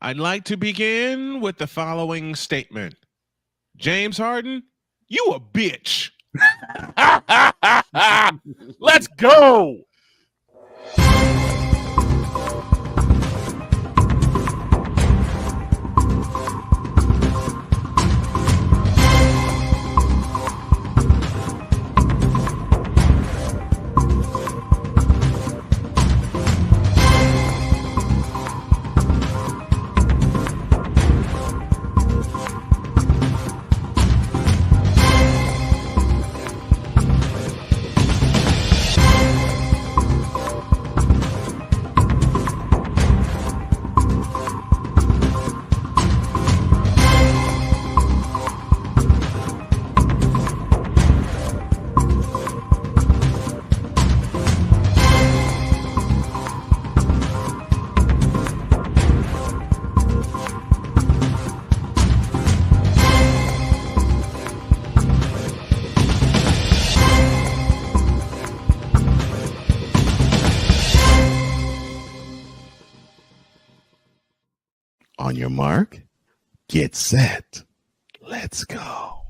I'd like to begin with the following statement. James Harden, you a bitch. Let's go. On your mark, get set. Let's go.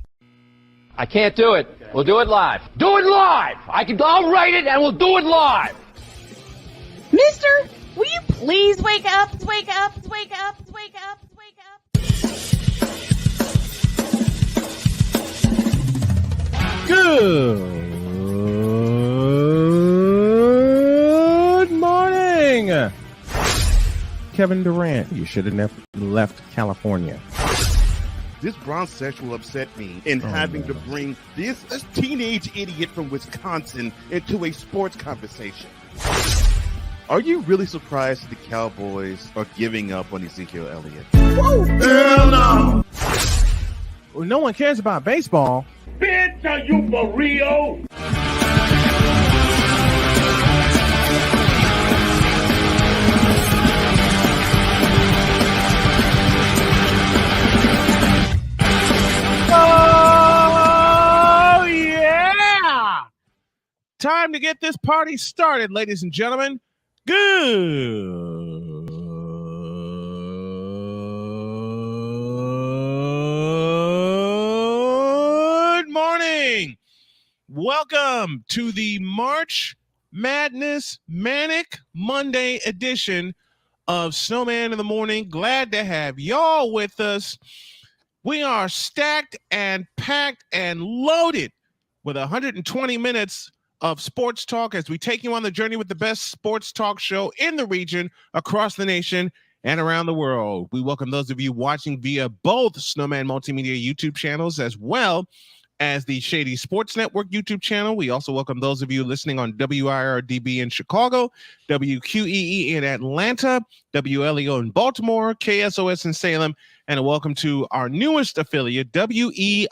I can't do it. We'll do it live. Do it live! I'll write it and we'll do it live! Mister, will you please wake up, wake up, wake up, wake up, wake up? Good morning. Kevin Durant, you should have never left California. This bronsexual upset me in having to bring this teenage idiot from Wisconsin into a sports conversation. Are you really surprised the Cowboys are giving up on Ezekiel Elliott? Whoa. Hell no! Well, no one cares about baseball. Bitch, are you for real? Oh, yeah! Time to get this party started, ladies and gentlemen. Good morning. Welcome to the March Madness Manic Monday edition of Snowman in the Morning. Glad to have y'all with us. We are stacked and packed and loaded with 120 minutes of sports talk as we take you on the journey with the best sports talk show in the region, across the nation, and around the world. We welcome those of you watching via both Snowman Multimedia YouTube channels as well as the Shady Sports Network YouTube channel. We also welcome those of you listening on WIRDB in Chicago, WQEE in Atlanta, WLEO in Baltimore, KSOS in Salem, and a welcome to our newest affiliate, WEISDB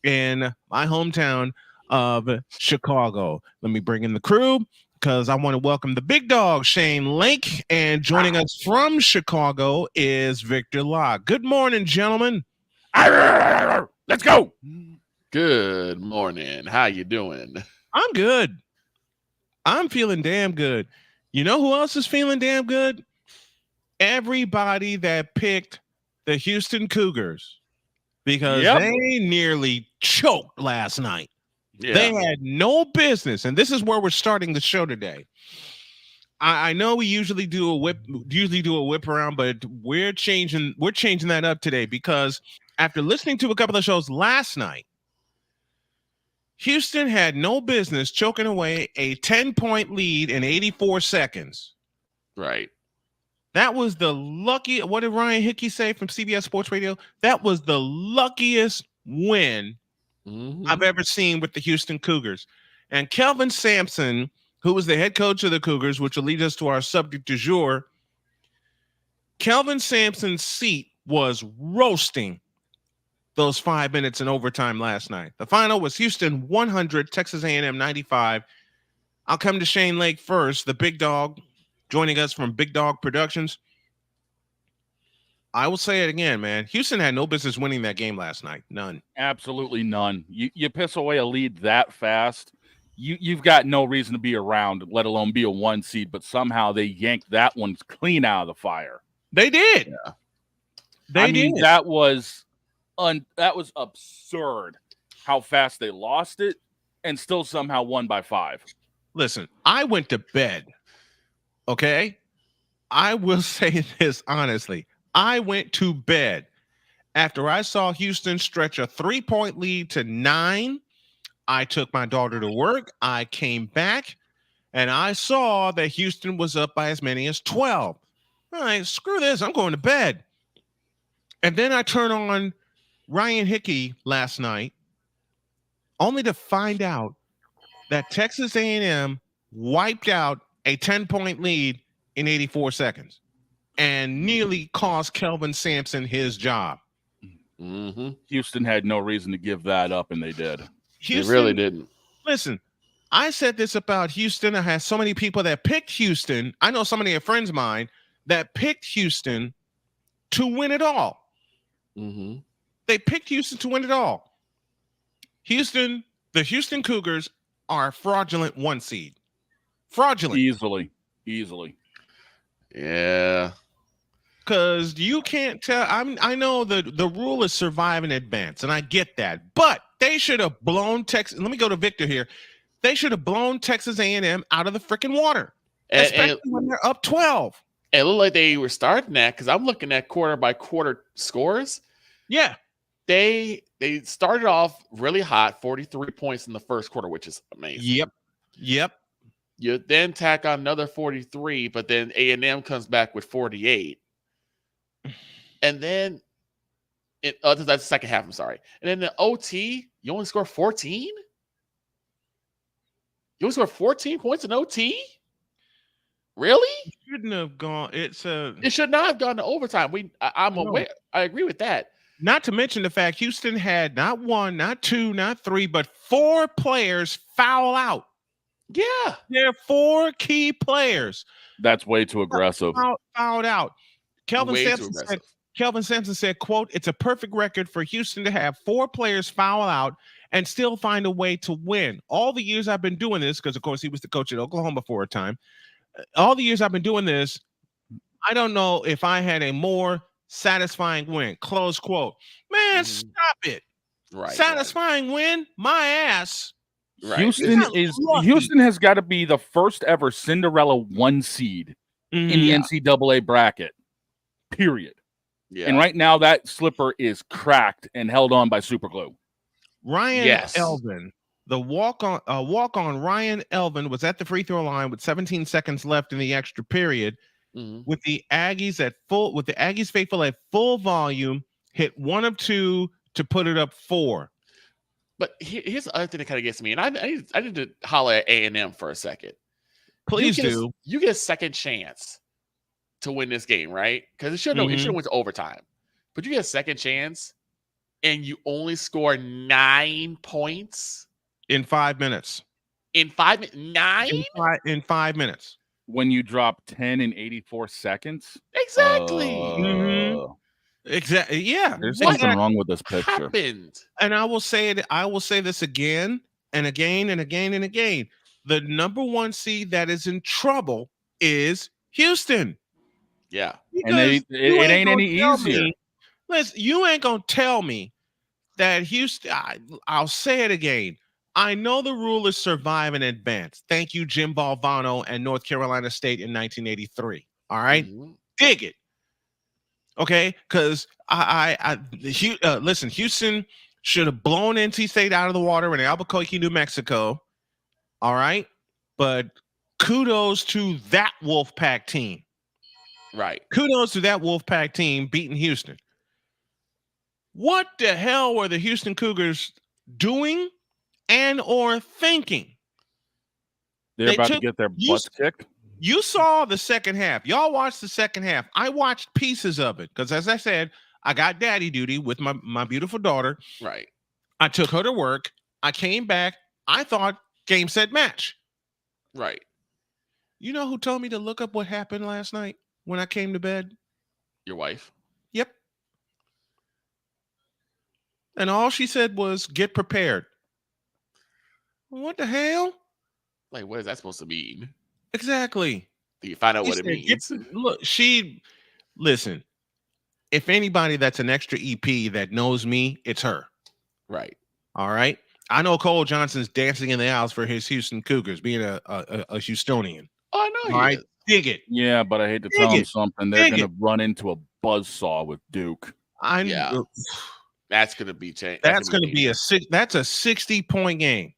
in my hometown of Chicago. Let me bring in the crew because I want to welcome the big dog, Shane Lake, and joining us from Chicago is Victor Locke. Good morning, gentlemen. Let's go. Good morning. How you doing? I'm good. I'm feeling damn good. You know who else is feeling damn good? Everybody that picked the Houston Cougars because they nearly choked last night. Yeah. They had no business, and this is where we're starting the show today. I know we usually do a whip around, but we're changing that up today because after listening to a couple of shows last night, Houston had no business choking away a 10-point lead in 84 seconds. Right. That was the lucky. What did Ryan Hickey say from CBS Sports Radio? That was the luckiest win I've ever seen with the Houston Cougars. And Kelvin Sampson, who was the head coach of the Cougars, which will lead us to our subject du jour, Kelvin Sampson's seat was roasting those 5 minutes in overtime last night. The final was Houston 100, Texas A&M 95. I'll come to Shane Lake first, the big dog, joining us from Big Dog Productions. I will say it again, man. Houston had no business winning that game last night. None. Absolutely none. You piss away a lead that fast, you've got no reason to be around, let alone be a 1 seed, but somehow they yanked that one clean out of the fire. They did. Yeah. They did. That was absurd how fast they lost it and still somehow won by 5. Listen, I went to bed. Okay? I will say this honestly. I went to bed after I saw Houston stretch a 3-point lead to 9. I took my daughter to work. I came back and I saw that Houston was up by as many as 12. All right, screw this. I'm going to bed. And then I turn on Ryan Hickey last night, only to find out that Texas A&M wiped out a 10-point lead in 84 seconds and nearly cost Kelvin Sampson his job. Mm-hmm. Houston had no reason to give that up, and they did. They really didn't. Listen, I said this about Houston. I had so many people that picked Houston. I know so many friends of mine that picked Houston to win it all. Mm-hmm. They picked Houston to win it all. The Houston Cougars are a fraudulent 1 seed. Fraudulent. Easily. Yeah. Because you can't tell. I know the rule is survive in advance, and I get that. But they should have blown Texas. Let me go to Victor here. They should have blown Texas A&M out of the freaking water, especially when they're up 12. It looked like they were starting that because I'm looking at quarter by quarter scores. Yeah. They started off really hot, 43 points in the first quarter, which is amazing. Yep. You then tack on another 43, but then A&M comes back with 48. And then that's the second half, I'm sorry. And then the OT, you only score 14? You only score 14 points in OT? Really? It shouldn't have gone. It should not have gone to overtime. I'm aware. I agree with that. Not to mention the fact Houston had not 1, not 2, not 3, but 4 players foul out. Yeah. There are 4 key players. That's way too aggressive. Fouled out. Kelvin Way Sampson said, quote, "It's a perfect record for Houston to have 4 players foul out and still find a way to win. All the years I've been doing this," because of course he was the coach at Oklahoma for a time. "All the years I've been doing this, I don't know if I had a more satisfying win." Close quote. Man, stop it. Right. Satisfying win? My ass. Right. Houston has got to be the first ever Cinderella 1 seed in the NCAA bracket. Period. Yeah. And right now that slipper is cracked and held on by super glue. Ryan Elvin, the walk-on Ryan Elvin was at the free throw line with 17 seconds left in the extra period. With the Aggies faithful at full volume, hit 1 of 2 to put it up 4. But here's the other thing that kind of gets me, and I need to holler at A&M for a second. Please do. You get a second chance to win this game, right? Because it should have went to overtime. But you get a second chance, and you only score 9 points in 5 minutes. In 5 minutes, 9 in 5 minutes. When you drop 10 in 84 seconds. Exactly. Exactly. Yeah. There's something wrong with this picture. Happened? And I will say this again and again and again and again. The number 1 seed that is in trouble is Houston. Yeah. And it ain't any easier. Listen, you ain't going to tell me that Houston, I'll say it again. I know the rule is survive in advance. Thank you, Jim Valvano and North Carolina State in 1983. All right? Dig it. Okay? Because listen, Houston should have blown NC State out of the water in Albuquerque, New Mexico. All right? But kudos to that Wolfpack team. Right. Kudos to that Wolfpack team beating Houston. What the hell were the Houston Cougars doing and or thinking? They're about to get their butts kicked. You saw the second half. Y'all watched the second half. I watched pieces of it because, as I said, I got daddy duty with my beautiful daughter. Right. I took her to work. I came back. I thought game, set, match. Right. You know who told me to look up what happened last night when I came to bed? Your wife? Yep. And all she said was, "Get prepared." What the hell? Like, what is that supposed to mean? Exactly. Do you find out what it means? Look, Listen, if anybody that's an extra EP that knows me, it's her. Right. All right. I know Cole Johnson's dancing in the aisles for his Houston Cougars, being a Houstonian. Oh, I know All he right. is. Dig it. Yeah, but I hate to Dig tell them it. something. They're Dig going it. to run into a buzzsaw with Duke. Yeah. That's going to be changed. That's going to be a 60-point game.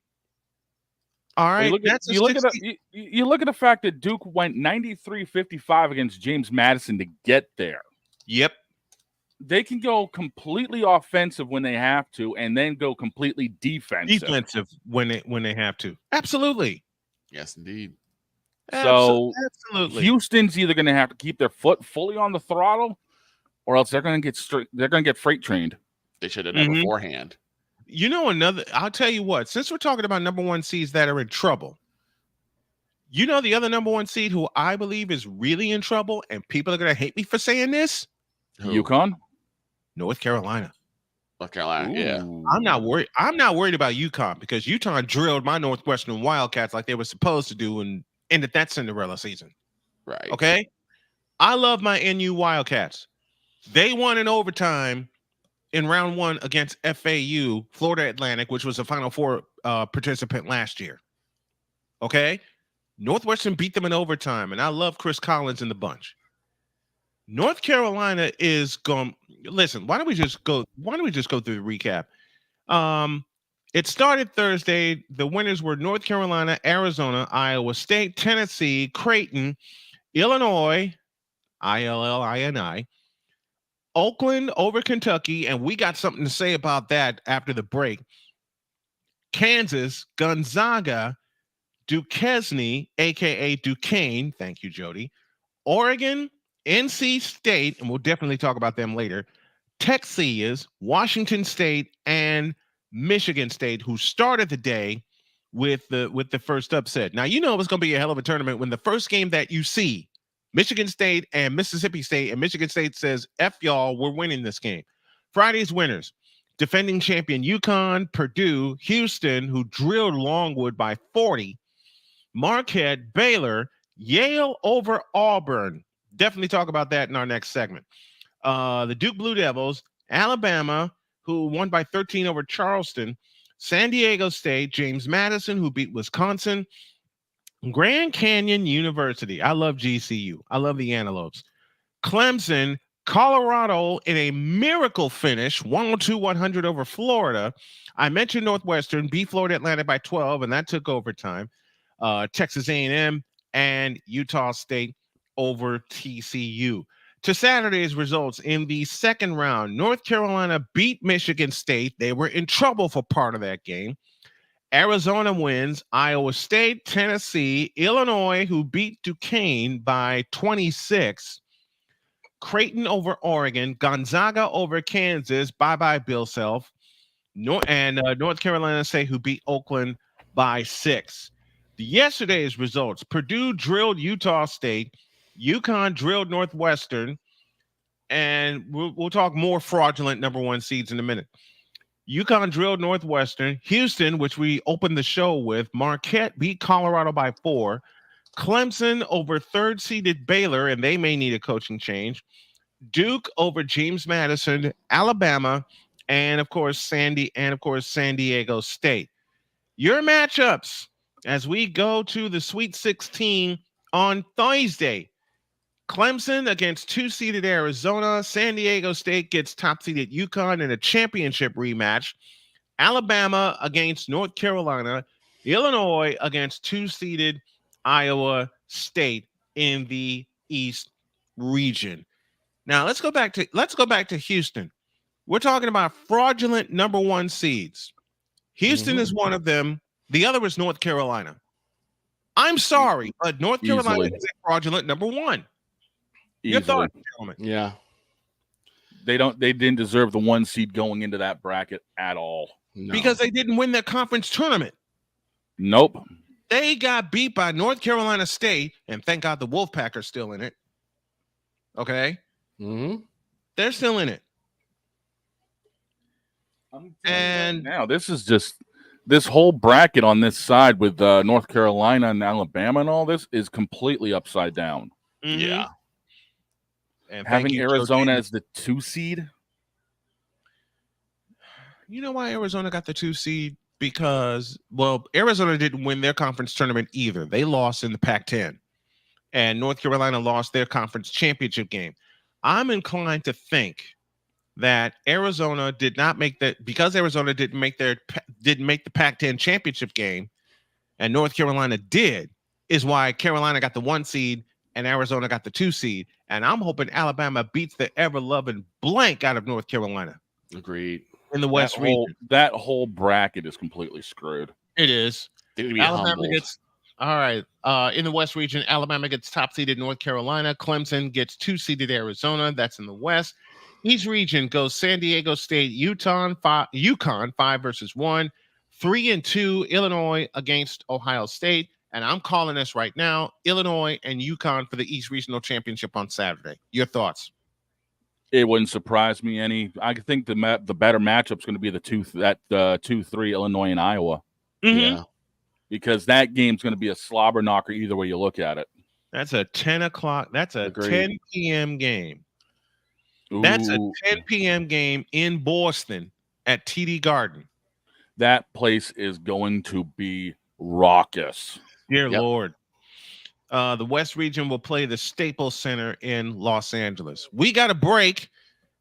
All right. You look at the fact that Duke went 93-55 against James Madison to get there. Yep. They can go completely offensive when they have to, and then go completely Defensive when they have to. Absolutely. Yes, indeed. So absolutely. Houston's either going to have to keep their foot fully on the throttle, or else they're going to get freight trained. They should have done beforehand. You know, I'll tell you what, since we're talking about number one seeds that are in trouble, you know, the other number one seed who I believe is really in trouble, and people are going to hate me for saying this. UConn? North Carolina. North Carolina, yeah. I'm not worried. I'm not worried about UConn because UConn drilled my Northwestern Wildcats like they were supposed to do and ended that Cinderella season. Right. Okay. I love my NU Wildcats. They won in overtime in round 1 against FAU, Florida Atlantic, which was a Final Four participant last year. Okay. Northwestern beat them in overtime, and I love Chris Collins in the bunch. North Carolina is going. Listen, why don't we just go through the recap? It started Thursday. The winners were North Carolina, Arizona, Iowa State, Tennessee, Creighton, Illinois, ILLINI, Oakland over Kentucky, and we got something to say about that after the break. Kansas, Gonzaga, Duquesne, aka Duquesne. Thank you, Jody. Oregon, NC State, and we'll definitely talk about them later. Texas, Washington State, and Michigan State, who started the day with the first upset. Now, you know it's going to be a hell of a tournament when the first game that you see, Michigan State and Mississippi State, and Michigan State says, F y'all, we're winning this game. Friday's winners, defending champion UConn, Purdue, Houston, who drilled Longwood by 40, Marquette, Baylor, Yale over Auburn. Definitely talk about that in our next segment. The Duke Blue Devils, Alabama, who won by 13 over Charleston, San Diego State, James Madison, who beat Wisconsin, Grand Canyon University. I love GCU. I love the Antelopes. Clemson, Colorado in a miracle finish, 102-100 over Florida. I mentioned Northwestern beat Florida Atlantic by 12, and that took overtime. Texas A&M and Utah State over TCU. To Saturday's results in the second round, North Carolina beat Michigan State. They were in trouble for part of that game. Arizona wins. Iowa State, Tennessee, Illinois, who beat Duquesne by 26. Creighton over Oregon. Gonzaga over Kansas. Bye-bye, Bill Self. North Carolina State, who beat Oakland by 6. Yesterday's results, Purdue drilled Utah State. UConn drilled Northwestern, and we'll talk more fraudulent number one seeds in a minute. UConn drilled Northwestern. Houston, which we opened the show with, Marquette beat Colorado by 4. Clemson over third-seeded Baylor, and they may need a coaching change. Duke over James Madison, Alabama, and of course San Diego State. Your matchups as we go to the Sweet 16 on Thursday. Clemson against 2-seeded Arizona. San Diego State gets top-seeded UConn in a championship rematch. Alabama against North Carolina. Illinois against 2-seeded Iowa State in the East region. Now let's go back to Houston. We're talking about fraudulent number one seeds. Houston is one of them. The other is North Carolina. I'm sorry, but North Carolina is a fraudulent number one. Your thoughts, gentlemen? Yeah. They didn't deserve the 1 seed going into that bracket at all. No. Because they didn't win their conference tournament. Nope. They got beat by North Carolina State, and thank God the Wolfpack are still in it. Okay? Mm-hmm. They're still in it. And now this is just this whole bracket on this side with North Carolina and Alabama and all this is completely upside down. Mm-hmm. Yeah. And having Arizona as the 2 seed. You know why Arizona got the 2 seed? Because, well, Arizona didn't win their conference tournament either. They lost in the Pac-10. And North Carolina lost their conference championship game. I'm inclined to think that Arizona did not make that, because Arizona didn't make the Pac-10 championship game, and North Carolina did, is why Carolina got the 1 seed and Arizona got the 2 seed. And I'm hoping Alabama beats the ever-loving blank out of North Carolina. Agreed. In the West region. That whole bracket is completely screwed. It is. Alabama gets all right. In the West region, Alabama gets top seeded North Carolina. Clemson gets 2 seeded Arizona. That's in the West. Each region goes San Diego State, UConn 5-1, 3-2 Illinois against Ohio State. And I'm calling this right now, Illinois and UConn for the East Regional Championship on Saturday. Your thoughts? It wouldn't surprise me any. I think the better matchup is going to be the 2-3 Illinois and Iowa. Mm-hmm. Yeah, because that game's going to be a slobber knocker either way you look at it. That's a 10 o'clock. That's a Agreed. 10 p.m. game. Ooh, That's a 10 p.m. game in Boston at TD Garden. That place is going to be raucous. Dear Lord. The West region will play the Staples Center in Los Angeles. We got a break,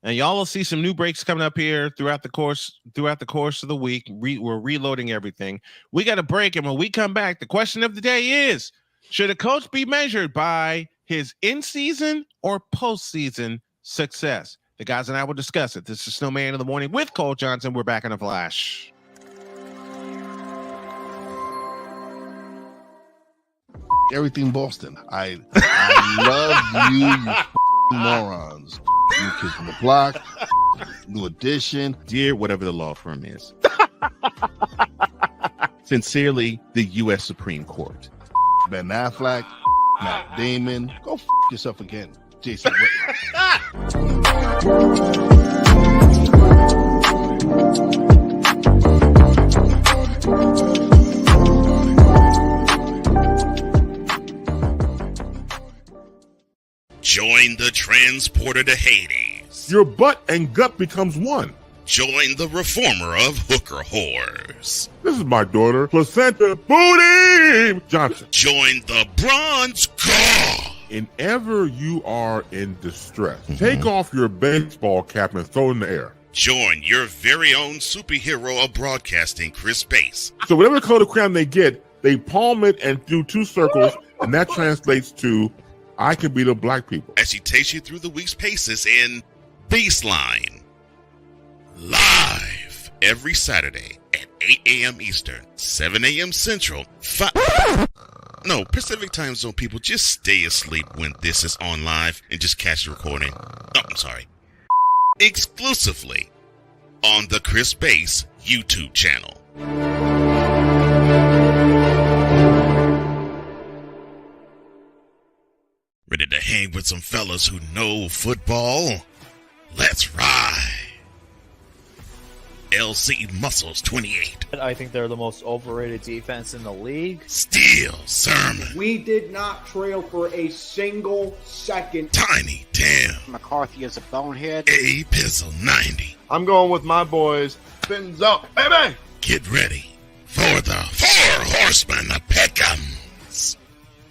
and y'all will see some new breaks coming up here throughout the course of the week. We're reloading everything. We got a break, and when we come back, the question of the day is: should a coach be measured by his in-season or postseason success? The guys and I will discuss it. This is Snowman in the Morning with Cole Johnson. We're back in a flash. Everything Boston. I love you morons. New Kids on the Block, New Edition. Dear whatever the law firm is. Sincerely, the U.S. Supreme Court. Ben Affleck, Matt Damon. Go yourself again, Jason Whitlock. Join the transporter to Hades. Your butt and gut becomes one. Join the reformer of hooker whores. This is my daughter, Placenta Booty Johnson. Join the bronze car. And ever you are in distress, take off your baseball cap and throw it in the air. Join your very own superhero of broadcasting, Chris Bass. So whatever color crayon they get, they palm it and do 2 circles, and that translates to I can beat up black people. As she takes you through the week's paces in Baseline. Live every Saturday at 8 a.m. Eastern, 7 a.m. Central, Pacific Time Zone people, just stay asleep when this is on live and just catch the recording. Oh, I'm sorry. Exclusively on the Chris Bass YouTube channel. Ready to hang with some fellas who know football? Let's ride. LC Muscles 28. I think they're the most overrated defense in the league. Steel Sermon. We did not trail for a single second. Tiny Tim. McCarthy is a bonehead. A Pizzle 90. I'm going with my boys. Fins up, baby! Get ready for the 4 Horsemen of Peckham's.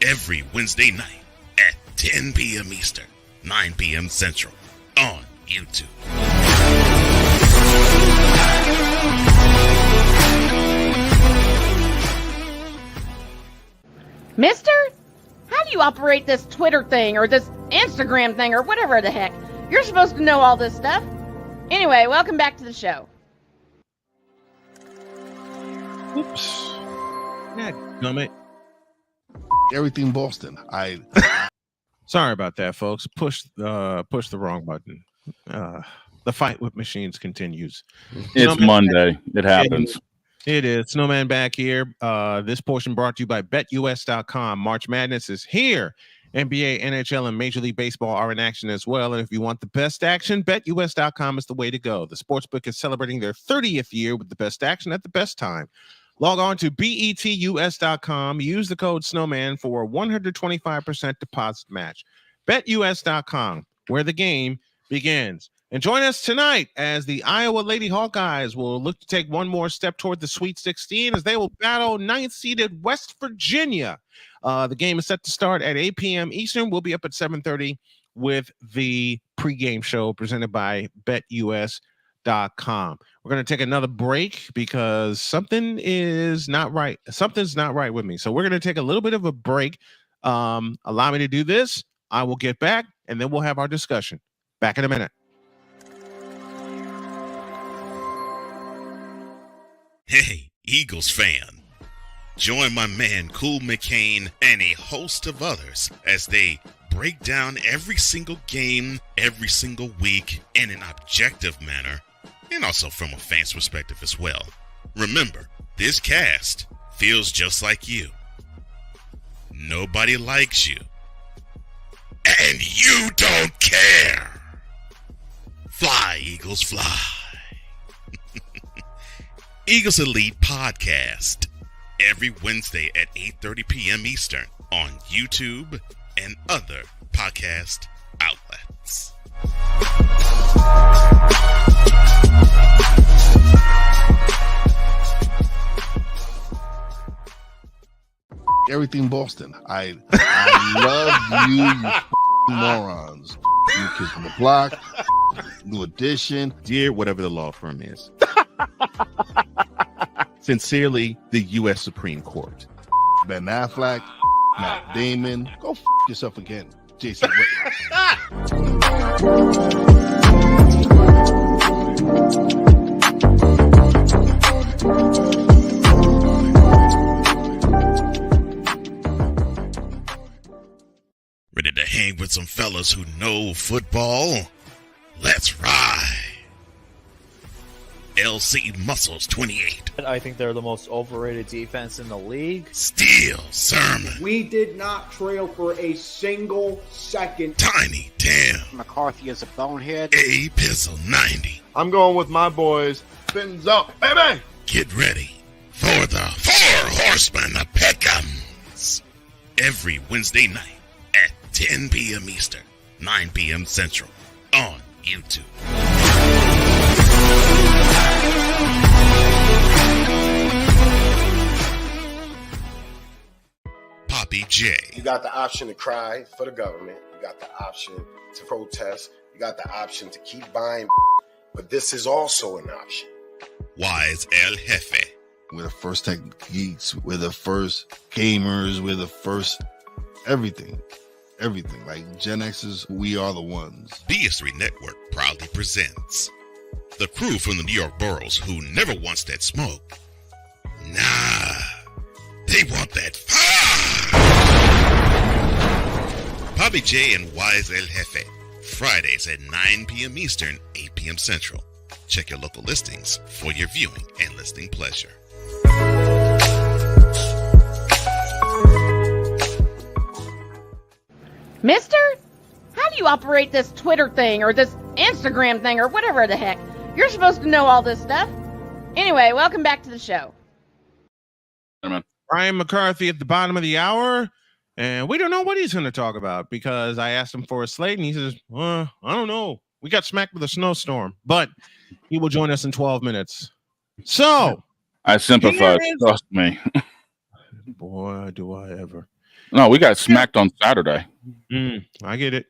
Every Wednesday night at 10 p.m. Eastern, 9 p.m. Central on YouTube. Mister, how do you operate this Twitter thing or this Instagram thing or whatever the heck? You're supposed to know all this stuff. Anyway, welcome back to the show. Oops. Gummit. Everything Boston. Sorry about that, folks. Push the wrong button. The fight with machines continues. It's Monday. It happens. It is. Snowman back here. This portion brought to you by BetUS.com. March Madness is here. NBA, NHL, and Major League Baseball are in action as well. And if you want the best action, BetUS.com is the way to go. The sportsbook is celebrating their 30th year with the best action at the best time. Log on to BETUS.com. Use the code Snowman for a 125% deposit match. BetUS.com. where the game begins. And join us tonight as the Iowa Lady Hawkeyes will look to take one more step toward the Sweet 16 as they will battle 9th-seeded West Virginia. The game is set to start at 8 p.m. Eastern. We'll be up at 7:30 with the pregame show presented by BetUS.com. We're going to take another break because something is not right. Something's not right with me. So we're going to take a little bit of a break. Allow me to do this. I will get back, and then we'll have our discussion. Back in a minute. Hey, Eagles fan. Join my man Cool McCain and a host of others as they break down every single game, every single week in an objective manner, and also from a fan's perspective as well. Remember, this cast feels just like you. Nobody likes you. And you don't care. Fly, Eagles, fly. Eagles Elite Podcast, every Wednesday at 8:30 p.m. Eastern on YouTube and other podcast outlets. Everything Boston. I love you, you morons. You kids from the block. New Edition. Dear whatever the law firm is. Sincerely, the U.S. Supreme Court. Ben Affleck, Matt Damon. Go yourself again, Jason Whitlock. Ready to hang with some fellas who know football? Let's ride. LC Muscles 28. I think they're the most overrated defense in the league. Steel Sermon. We did not trail for a single second. Tiny Tim. McCarthy is a bonehead. A Pistol 90. I'm going with my boys. Fins up, baby. Get ready for the Four Horsemen of Pick'ems. Every Wednesday night at 10 p.m. Eastern, 9 p.m. Central on YouTube. Poppy J. You got the option to cry for the government. You got the option to protest. You got the option to keep buying. But this is also an option. Wise El Jefe. We're the first tech geeks. We're the first gamers. We're the first everything. Everything. Like Gen X's, we are the ones. BS3 Network proudly presents the crew from the New York boroughs who never wants that smoke. Nah, they want that fire. Poppy J and Wise El Jefe, Fridays at 9 p.m. Eastern, 8 p.m. Central. Check your local listings for your viewing and listening pleasure. Mister, how do you operate this Twitter thing or this Instagram thing or whatever the heck? You're supposed to know all this stuff. Anyway, welcome back to the show. Brian McCarthy at the bottom of the hour, and we don't know what he's going to talk about because I asked him for a slate, and he says, I don't know. We got smacked with a snowstorm, but he will join us in 12 minutes. So I sympathize. Trust me. Boy, do I ever. No, we got smacked on Saturday. I get it.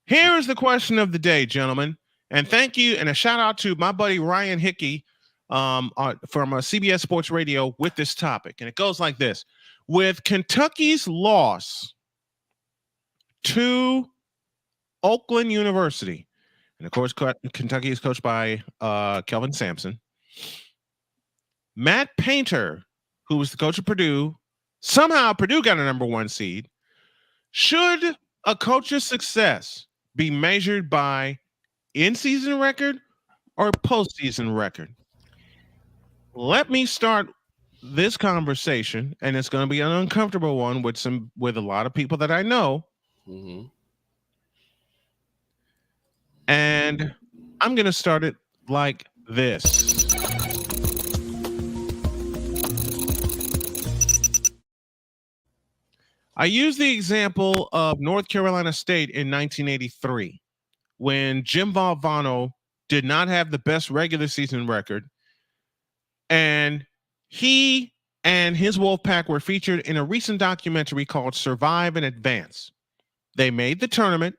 Here is the question of the day, gentlemen. And thank you, and a shout out to my buddy Ryan Hickey from CBS Sports Radio with this topic. And it goes like this. With Kentucky's loss to Oakland University, and of course, Kentucky is coached by Kelvin Sampson, Matt Painter, who was the coach of Purdue, somehow Purdue got a number 1 seed. Should a coach's success be measured by in-season record or postseason record? Let me start this conversation, and it's going to be an uncomfortable one with a lot of people that I know. Mm-hmm. And I'm going to start it like this. I use the example of North Carolina State in 1983. when Jim Valvano did not have the best regular season record, and he and his Wolfpack were featured in a recent documentary called Survive and Advance. They made the tournament.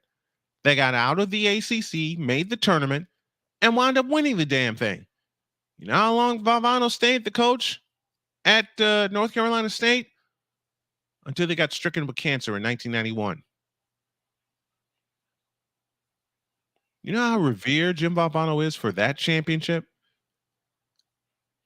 They got out of the ACC, made the tournament, and wound up winning the damn thing. You know how long Valvano stayed the coach at North Carolina State? Until they got stricken with cancer in 1991. You know how revered Jim Valvano is for that championship?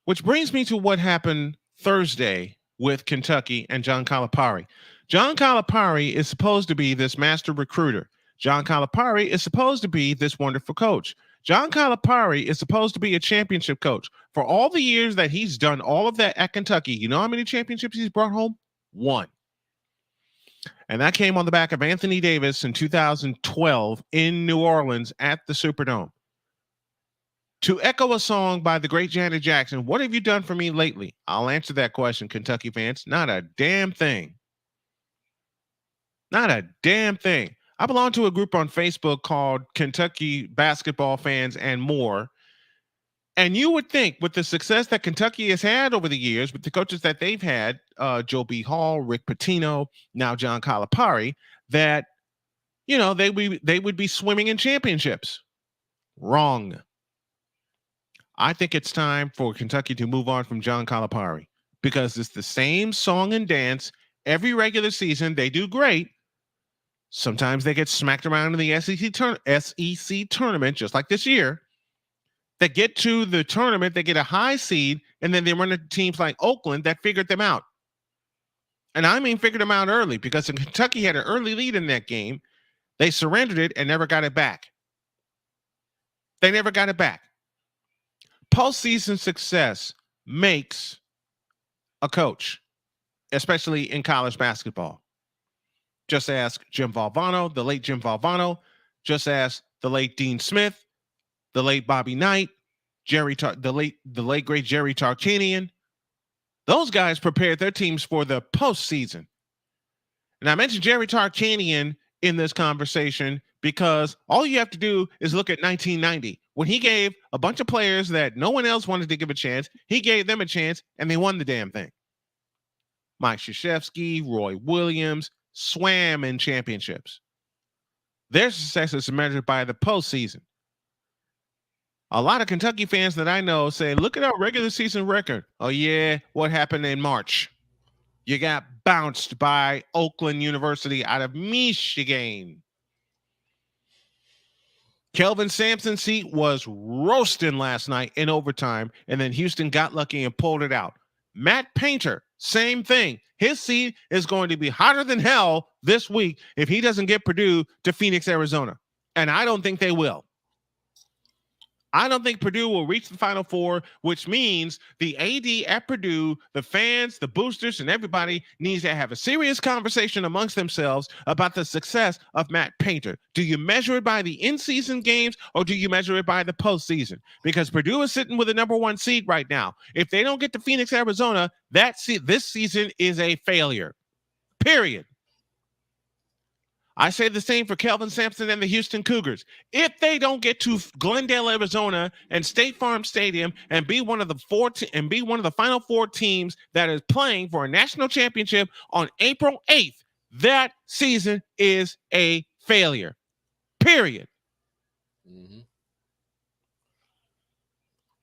Which brings me to what happened Thursday with Kentucky and John Calipari. John Calipari is supposed to be this master recruiter. John Calipari is supposed to be this wonderful coach. John Calipari is supposed to be a championship coach. For all the years that he's done all of that at Kentucky, you know how many championships he's brought home? 1. And that came on the back of Anthony Davis in 2012 in New Orleans at the Superdome. To echo a song by the great Janet Jackson, what have you done for me lately? I'll answer that question, Kentucky fans. Not a damn thing. Not a damn thing. I belong to a group on Facebook called Kentucky Basketball Fans and More. And you would think with the success that Kentucky has had over the years, with the coaches that they've had, Joe B. Hall, Rick Pitino, now John Calipari, that, you know, they would be swimming in championships. Wrong. I think it's time for Kentucky to move on from John Calipari because it's the same song and dance every regular season. They do great. Sometimes they get smacked around in the SEC tournament, just like this year. They get to the tournament, they get a high seed, and then they run into teams like Oakland that figured them out. And I mean figured them out early because Kentucky had an early lead in that game. They surrendered it and never got it back. They never got it back. Postseason success makes a coach, especially in college basketball. Just ask Jim Valvano, the late Jim Valvano. Just ask the late Dean Smith, the late Bobby Knight, the late great Jerry Tarkanian. Those guys prepared their teams for the postseason. And I mentioned Jerry Tarkanian in this conversation because all you have to do is look at 1990 when he gave a bunch of players that no one else wanted to give a chance. He gave them a chance and they won the damn thing. Mike Krzyzewski, Roy Williams swam in championships. Their success is measured by the postseason. A lot of Kentucky fans that I know say, look at our regular season record. Oh, yeah, what happened in March? You got bounced by Oakland University out of Michigan. Kelvin Sampson's seat was roasting last night in overtime, and then Houston got lucky and pulled it out. Matt Painter, same thing. His seat is going to be hotter than hell this week if he doesn't get Purdue to Phoenix, Arizona. And I don't think they will. I don't think Purdue will reach the Final Four, which means the AD at Purdue, the fans, the boosters, and everybody needs to have a serious conversation amongst themselves about the success of Matt Painter. Do you measure it by the in-season games or do you measure it by the postseason? Because Purdue is sitting with a number 1 seed right now. If they don't get to Phoenix, Arizona, this season is a failure. Period. I say the same for Kelvin Sampson and the Houston Cougars. If they don't get to Glendale, Arizona, and State Farm Stadium and be one of the Final Four teams that is playing for a national championship on April 8th, that season is a failure. Period. Mm-hmm.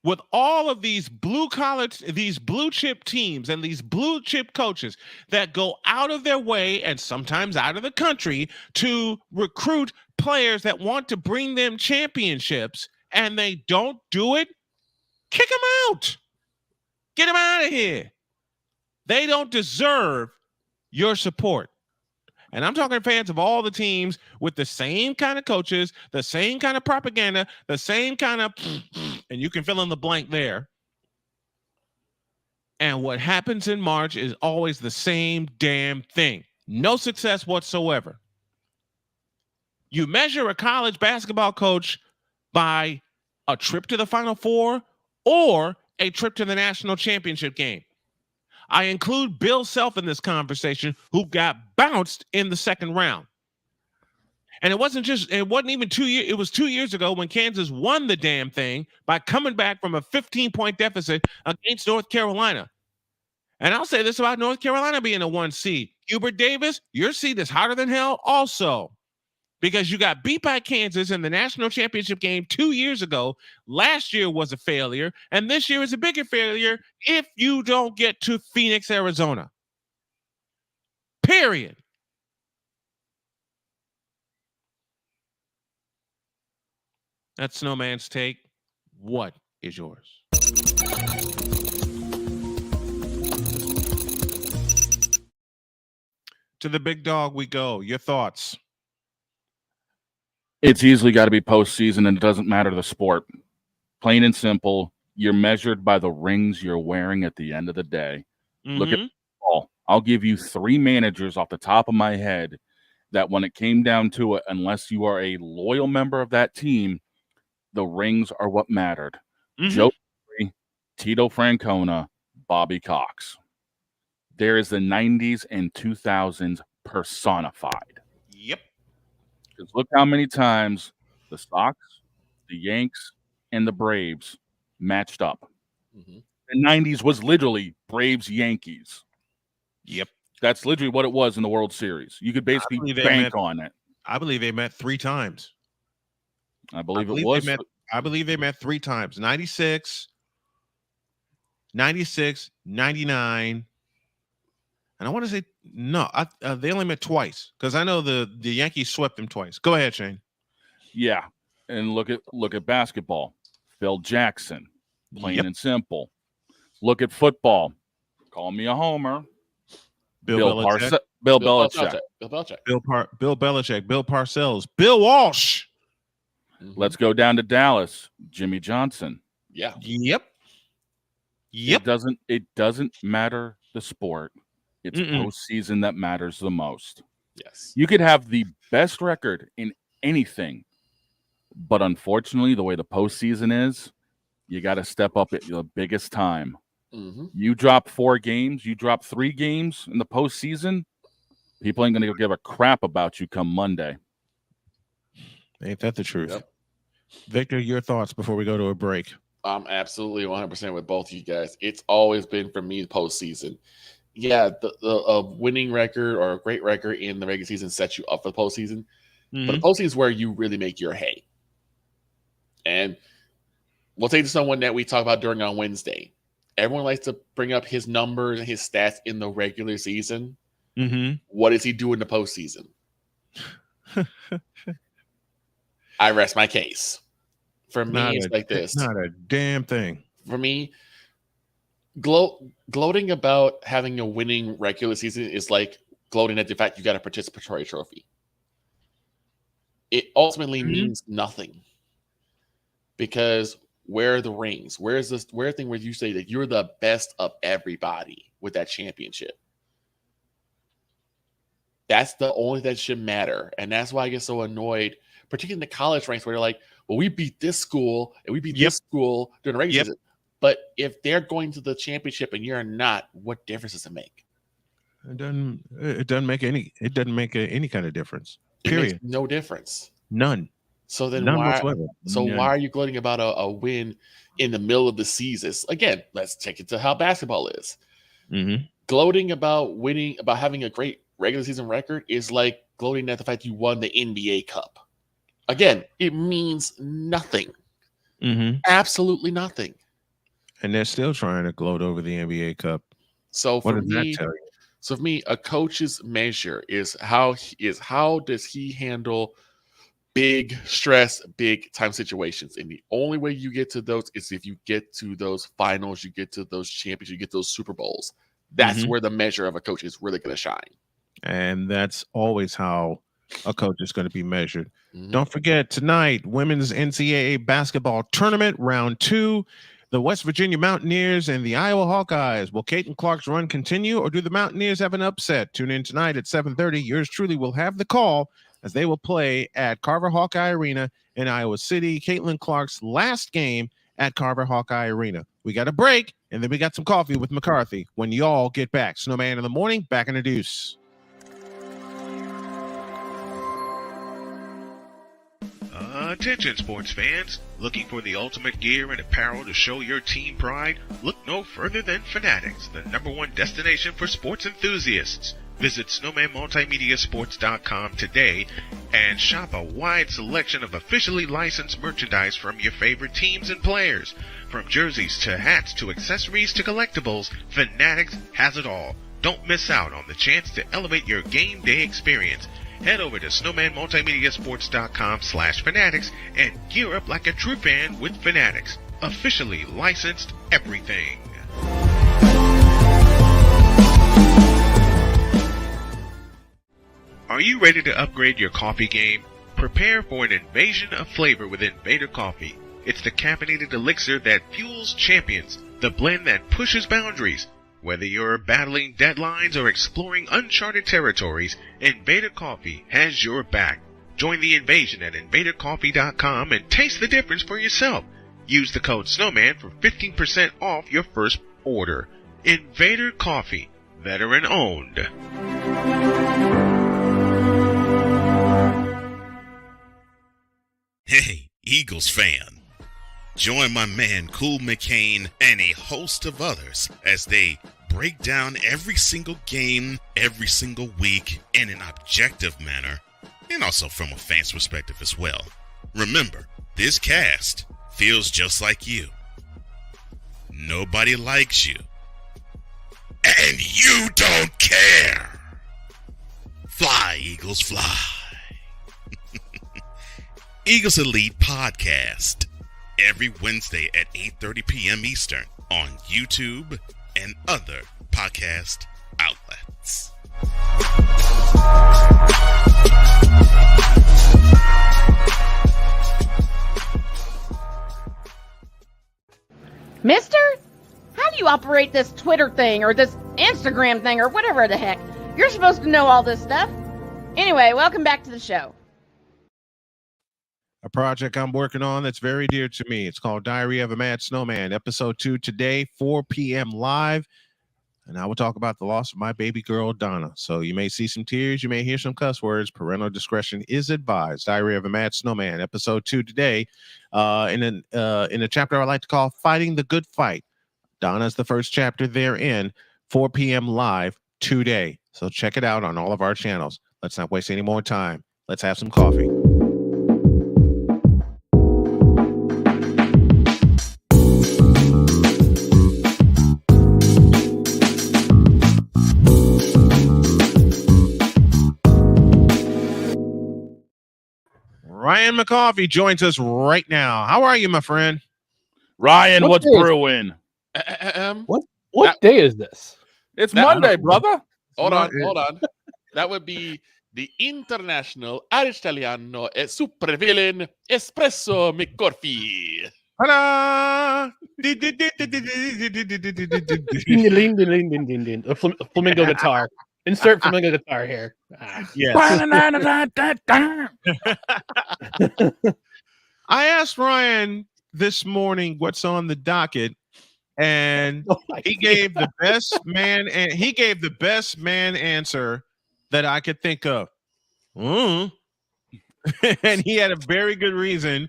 With all of these blue chip teams and these blue chip coaches that go out of their way and sometimes out of the country to recruit players that want to bring them championships and they don't do it, kick them out. Get them out of here. They don't deserve your support. And I'm talking fans of all the teams with the same kind of coaches, the same kind of propaganda, the same kind of, and you can fill in the blank there. And what happens in March is always the same damn thing. No success whatsoever. You measure a college basketball coach by a trip to the Final Four or a trip to the national championship game. I include Bill Self in this conversation, who got bounced in the second round. And it wasn't even 2 years. It was 2 years ago when Kansas won the damn thing by coming back from a 15-point deficit against North Carolina. And I'll say this about North Carolina being a 1 seed. Hubert Davis, your seed is hotter than hell also, because you got beat by Kansas in the national championship game 2 years ago. Last year was a failure, and this year is a bigger failure if you don't get to Phoenix, Arizona. Period. That's Snowman's take. What is yours? To the big dog we go. Your thoughts? It's easily got to be postseason, and it doesn't matter the sport. Plain and simple, you're measured by the rings you're wearing at the end of the day. Look at all. I'll give you 3 managers off the top of my head that when it came down to it, unless you are a loyal member of that team, the rings are what mattered. Joe Torre, Tito Francona, Bobby Cox. There is the 90s and 2000s personified. Yep. Because look how many times the Sox, the Yanks, and the Braves matched up. The 90s was literally Braves-Yankees. Yep. That's literally what it was in the World Series. You could basically bank on it. I believe they met 3 times. I believe it was. I believe they met 3 times. 96, 99. And I want to say, no, they only met twice, because I know the Yankees swept them twice. Go ahead, Shane. Yeah. And look at basketball. Phil Jackson, plain and simple. Look at football. Call me a homer. Bill Belichick. Bill Belichick. Bill Belichick. Bill Parcells. Bill Walsh. Let's go down to Dallas. Jimmy Johnson. Yeah. Yep. It doesn't matter the sport. It's postseason that matters the most. Yes. You could have the best record in anything, but unfortunately, the way the postseason is, you got to step up at the biggest time. You drop 4 games, you drop 3 games in the postseason, people ain't going to give a crap about you come Monday. Ain't that the truth? Yep. Victor, your thoughts before we go to a break? I'm absolutely 100% with both of you guys. It's always been, for me, the postseason. Yeah, the winning record or a great record in the regular season sets you up for the postseason. But the postseason is where you really make your hay. And we'll take to someone that we talk about during on Wednesday. Everyone likes to bring up his numbers and his stats in the regular season. What does he do in the postseason? I rest my case. For me, it's like this. Not a damn thing. For me, gloating about having a winning regular season is like gloating at the fact you got a participatory trophy. It ultimately means nothing. Because where are the rings? Where's the thing where you say that you're the best of everybody with that championship? That's the only that should matter. And that's why I get so annoyed, particularly in the college ranks, where they're like, well, we beat this school and we beat this school during the regular season. But if they're going to the championship and you're not, what difference does it make? It doesn't make any kind of difference. Period. It makes no difference. None. So then None why? whatsoever. So why are you gloating about a win in the middle of the season? Again, let's take it to how basketball is. Gloating about winning, about having a great regular season record is like gloating at the fact you won the NBA Cup. Again, it means nothing. Absolutely nothing. And they're still trying to gloat over the NBA Cup. So what does that tell you? So for me, a coach's measure is how does he handle big stress, big time situations. And the only way you get to those is if you get to those finals, you get to those champions, you get those Super Bowls. That's where the measure of a coach is really going to shine. And that's always how a coach is going to be measured. Don't forget, tonight, women's NCAA basketball tournament, round 2. The West Virginia Mountaineers and the Iowa Hawkeyes. Will Caitlin Clark's run continue, or do the Mountaineers have an upset? Tune in tonight at 7:30. Yours truly will have the call as they will play at Carver Hawkeye Arena in Iowa City. Caitlin Clark's last game at Carver Hawkeye Arena. We got a break, and then we got some coffee with McCarthy when y'all get back. Snowman in the Morning, back in the deuce. Attention sports fans, looking for the ultimate gear and apparel to show your team pride? Look no further than Fanatics, the #1 destination for sports enthusiasts. Visit snowmanmultimediasports.com today and shop a wide selection of officially licensed merchandise from your favorite teams and players. From jerseys to hats to accessories to collectibles, Fanatics has it all. Don't miss out on the chance to elevate your game day experience. Head over to snowmanmultimediasports.com/fanatics and gear up like a true fan with Fanatics. Officially licensed everything. Are you ready to upgrade your coffee game? Prepare for an invasion of flavor with Invader Coffee. It's the caffeinated elixir that fuels champions, the blend that pushes boundaries. Whether you're battling deadlines or exploring uncharted territories, Invader Coffee has your back. Join the invasion at invadercoffee.com and taste the difference for yourself. Use the code SNOWMAN for 15% off your first order. Invader Coffee, veteran owned. Hey, Eagles fan. Join my man Cool McCain and a host of others as they break down every single game, every single week in an objective manner, and also from a fan's perspective as well. Remember, this cast feels just like you. Nobody likes you. And you don't care. Fly, Eagles, fly. Eagles Elite Podcast. Every Wednesday at 8:30 p.m. Eastern on YouTube and other podcast outlets. Mister, how do you operate this Twitter thing or this Instagram thing or whatever the heck? You're supposed to know all this stuff. Anyway, welcome back to the show. A project I'm working on that's very dear to me. It's called Diary of a Mad Snowman, episode 2 today, 4 p.m. live. And I will talk about the loss of my baby girl, Donna. So you may see some tears. You may hear some cuss words. Parental discretion is advised. Diary of a Mad Snowman, episode 2 today. In a chapter I like to call Fighting the Good Fight. Donna's the first chapter therein, 4 p.m. live today. So check it out on all of our channels. Let's not waste any more time. Let's have some coffee. Ryan McCoffey joins us right now. How are you, my friend? Ryan, what's brewing? What day is this? It's Monday, brother. Hold on. That would be the International Italiano e Supervillain Espresso McCoffey. Ta-da! Flamingo guitar. Insert flamingo guitar here. Yes. I asked Ryan this morning what's on the docket, and he gave the best man answer that I could think of. And he had a very good reason,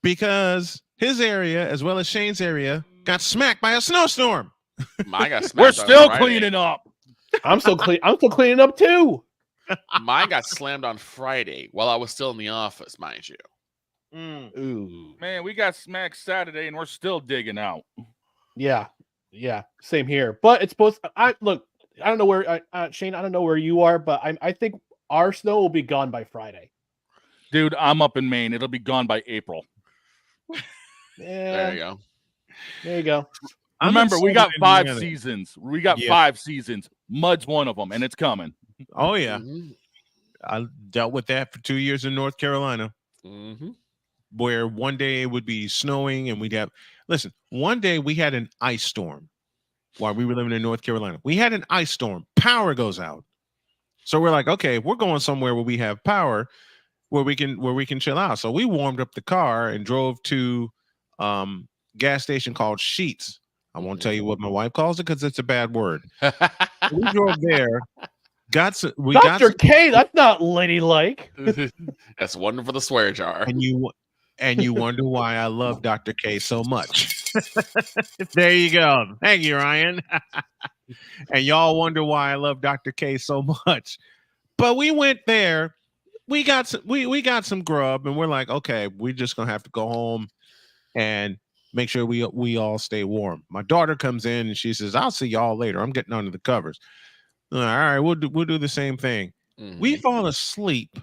because his area, as well as Shane's area, got smacked by a snowstorm. Mine got smacked. We're still cleaning up. I'm still cleaning up too. Mine got slammed on Friday while I was still in the office, mind you. Ooh, man, we got smacked Saturday and we're still digging out. Yeah, same here. But it's supposed. I don't know where Shane. I don't know where you are, but I think our snow will be gone by Friday. Dude, I'm up in Maine. It'll be gone by April. Yeah, There you go. Remember, we got 5 seasons. We got 5 seasons. Mud's one of them, and it's coming. Oh, yeah. I dealt with that for 2 years in North Carolina, where one day it would be snowing and we'd have, listen, one day we had an ice storm while we were living in North Carolina. We had an ice storm. Power goes out. So we're like, okay, we're going somewhere where we have power, where we can chill out. So we warmed up the car and drove to gas station called Sheetz. I won't tell you what my wife calls it because it's a bad word. We drove there Dr. K, that's not ladylike. That's one for the swear jar. And you wonder why I love Dr. K so much. There you go. Thank you, Ryan. And y'all wonder why I love Dr. K so much. But we went there. We got some grub, and we're like, okay, we're just gonna have to go home and make sure we all stay warm. My daughter comes in and she says, "I'll see y'all later. I'm getting under the covers." All right, we'll do the same thing. We fall asleep,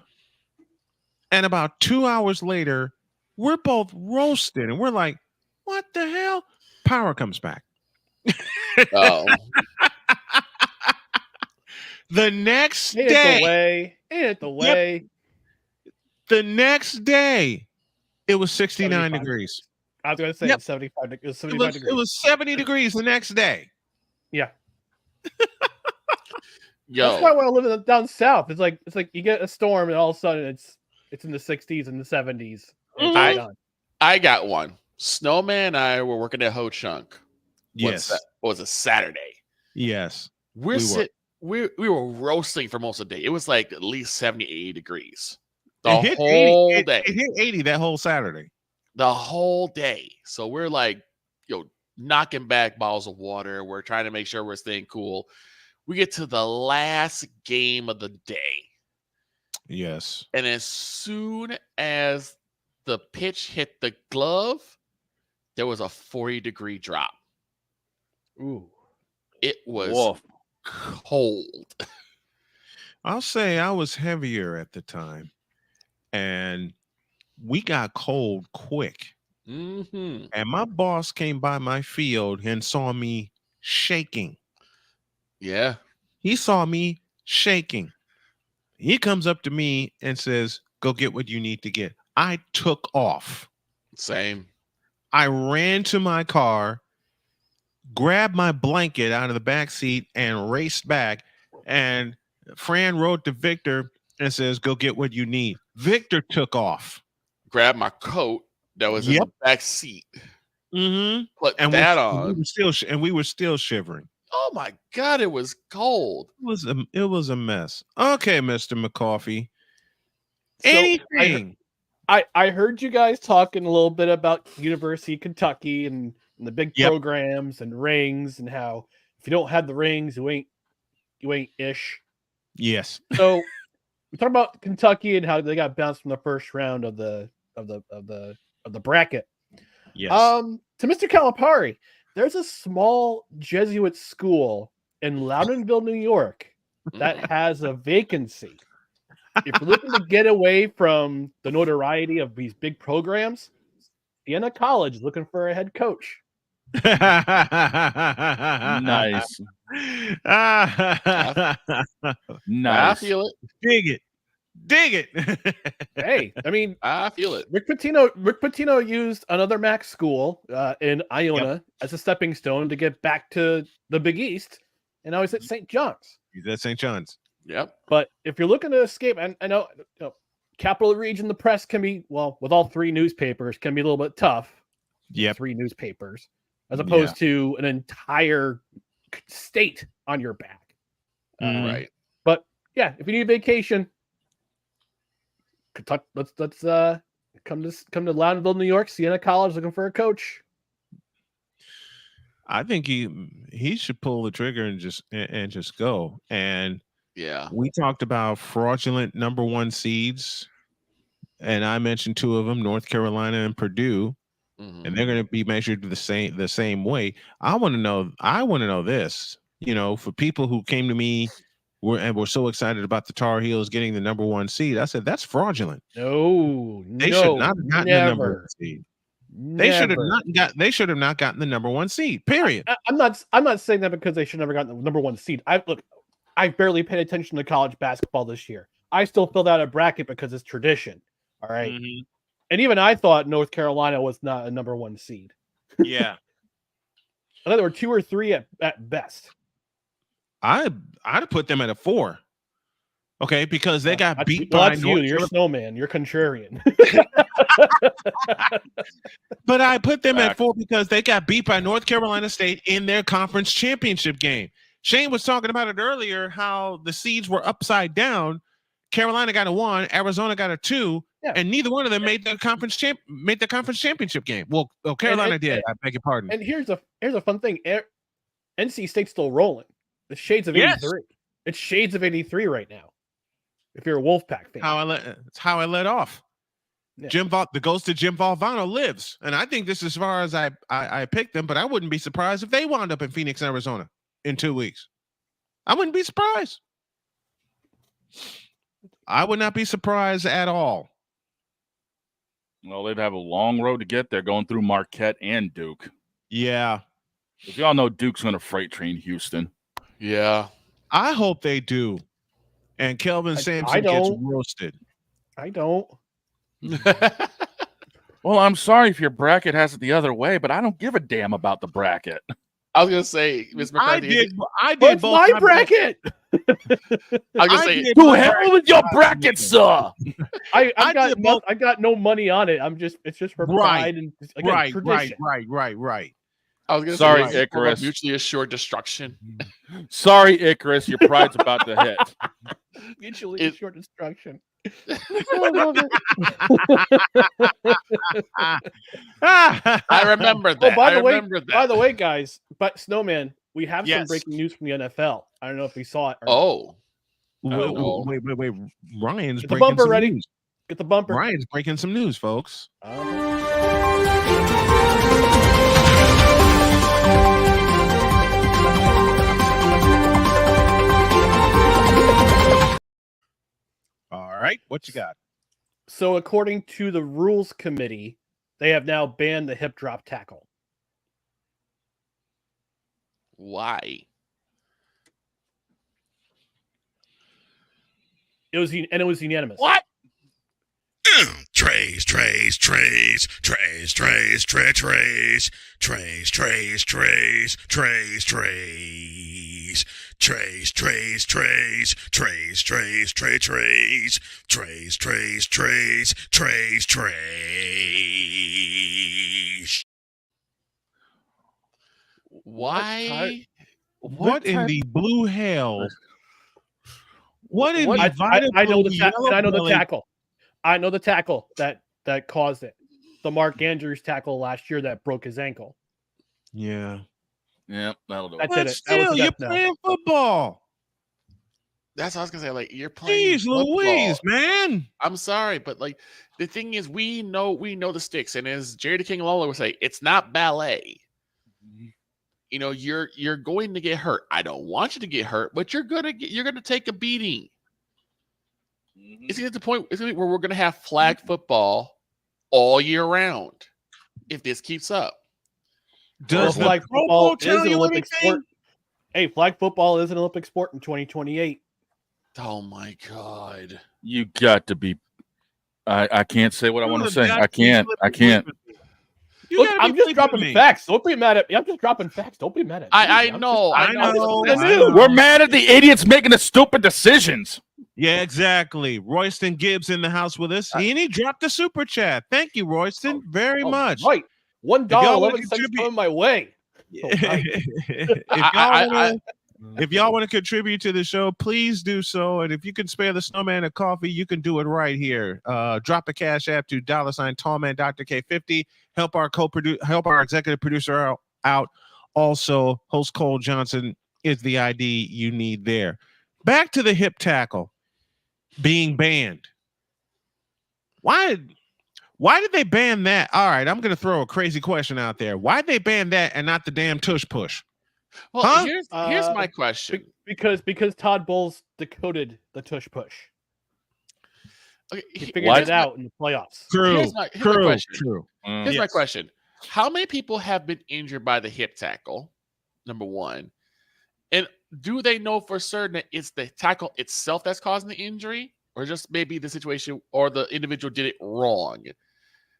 and about 2 hours later, we're both roasted, and we're like, "What the hell?" Power comes back. Oh. The next Ain't day, it the way. the next day, it was 69 degrees. I was going to say it's 75. It was 75 degrees. It was 70 degrees the next day. Yeah. Yo. That's why when I live down south, it's like you get a storm and all of a sudden it's in the 60s and the 70s. I got one. Snowman and I were working at Ho Chunk. Yes. Was a Saturday. Yes. We were roasting for most of the day. It was like at least 70, 80 degrees. The whole day. It hit 80 that whole Saturday. The whole day. So we're like, knocking back bottles of water. We're trying to make sure we're staying cool. We get to the last game of the day. Yes. And as soon as the pitch hit the glove, there was a 40-degree drop. Ooh. It was cold. I'll say I was heavier at the time, and we got cold quick. Mm-hmm. And my boss came by my field and saw me shaking. Yeah. He saw me shaking. He comes up to me and says, "Go get what you need to get." I took off. Same. I ran to my car, grabbed my blanket out of the back seat, and raced back. And Fran wrote to Victor and says, "Go get what you need." Victor took off. Grabbed my coat that was in the back seat. Mm-hmm. Put that on. We were still shivering. Oh my God, it was cold. It was a mess. Okay, Mr. McCoffee. So Anything. I heard you guys talking a little bit about University of Kentucky and the big programs and rings and how if you don't have the rings, you ain't ish. Yes. So we talk about Kentucky and how they got bounced from the first round of the bracket. Yes. To Mr. Calipari, there's a small Jesuit school in Loudonville, New York that has a vacancy. If you're looking to get away from the notoriety of these big programs, Siena College is looking for a head coach. Nice. I feel it. Dig it. Hey, I mean, I feel it. Rick Pitino used another MAC school in Iona as a stepping stone to get back to the Big East, and now he's at St. John's. He's at St. John's. Yep. But if you're looking to escape, and I know, Capital Region, the press can be, with all three newspapers, can be a little bit tough. Yep. 3 newspapers, as opposed to an entire state on your back. Right. But yeah, if you need a vacation, let's come to Loudonville, New York. Siena College looking for a coach. I think he should pull the trigger and just go. And yeah, we talked about fraudulent number 1 seeds, and I mentioned 2 of them, North Carolina and Purdue, and they're going to be measured the same way. I want to know this. For people who came to me were so excited about the Tar Heels getting the number 1 seed, I said that's fraudulent. They should not have gotten the number 1 seed. They should have not gotten the number 1 seed. Period. I'm not saying that because they should never gotten the number 1 seed. I barely paid attention to college basketball this year. I still filled out a bracket because it's tradition. All right. Mm-hmm. And even I thought North Carolina was not a number 1 seed. Yeah. I thought there were 2 or 3 at best. I'd put them at a 4. Okay, because they got beat by You're Snowman. You're contrarian. But I put them at 4 because they got beat by North Carolina State in their conference championship game. Shane was talking about it earlier, how the seeds were upside down. Carolina got a 1, Arizona got a 2, and neither one of them made the conference championship game. Well, Carolina did. I beg your pardon. And here's a fun thing: NC State's still rolling. The shades of 83. It's shades of 83 right now. If you're a Wolfpack fan, it's how I let off. Yeah. The ghost of Jim Valvano lives, and I think this is as far as I picked them. But I wouldn't be surprised if they wound up in Phoenix, Arizona, in 2 weeks. I wouldn't be surprised. I would not be surprised at all. Well, they'd have a long road to get there, going through Marquette and Duke. Yeah. If y'all know Duke's going to freight train Houston. Yeah. I hope they do. And Kelvin Sampson gets roasted. I don't. Well, I'm sorry if your bracket has it the other way, but I don't give a damn about the bracket. I was gonna say, Ms. McCarthy. I did both my bracket. I was gonna say, who hell with your bracket, sir? I got no money on it. It's just for pride and again, tradition. Right. I was gonna sorry, say, Icarus. Mutually assured destruction. Sorry, Icarus. Your pride's about to hit. Mutually assured destruction. I remember that. By the way, guys, but Snowman, we have some breaking news from the NFL. I don't know if we saw it. Wait. Ryan's Get the breaking bumper some ready. news. Get the bumper. Ryan's breaking some news, folks. All right, what you got? So, according to the rules committee, they have now banned the hip drop tackle. Why? It was unanimous. What? Trays. Why? What in the blue hell? What in the I know the tackle. I know the tackle that caused it. The Mark Andrews tackle last year that broke his ankle. Yeah. Yep, that'll do it. That did it. Still, you're playing football. That's what I was gonna say. Like, you're playing. Jeez football. Louise, man. I'm sorry, but like the thing is, we know the sticks, and as Jerry the King Lawler would say, it's not ballet. You know, you're going to get hurt. I don't want you to get hurt, but you're gonna take a beating. It's gonna get to the point where we're gonna have flag football all year round if this keeps up. Does flag football is an Olympic sport? Hey, flag football is an Olympic sport in 2028. Oh my God! You got to be. I can't say what I want to say. I can't. Look, I'm just dropping facts. Don't be mad at me. I'm just dropping facts. Don't be mad at me. I know. We're mad at the idiots making the stupid decisions. Yeah, exactly. Royston Gibbs in the house with us. And he dropped a super chat. Thank you, Royston, very much. Right. $1.11 coming my way. If y'all want to contribute to the show, please do so. And if you can spare the Snowman a coffee, you can do it right here. Drop the cash app to $ Tallman Dr. K50. Help our executive producer out. Also, host Cole Johnson is the ID you need there. Back to the hip tackle being banned. Why did they ban that? All right, I'm going to throw a crazy question out there. Why did they ban that and not the damn tush push? Well, here's my question. Because Todd Bowles decoded the tush push. Okay, he figured it out in the playoffs. Here's my question. True. Here's my question. How many people have been injured by the hip tackle? Number one. And do they know for certain that it's the tackle itself that's causing the injury, or just maybe the situation or the individual did it wrong?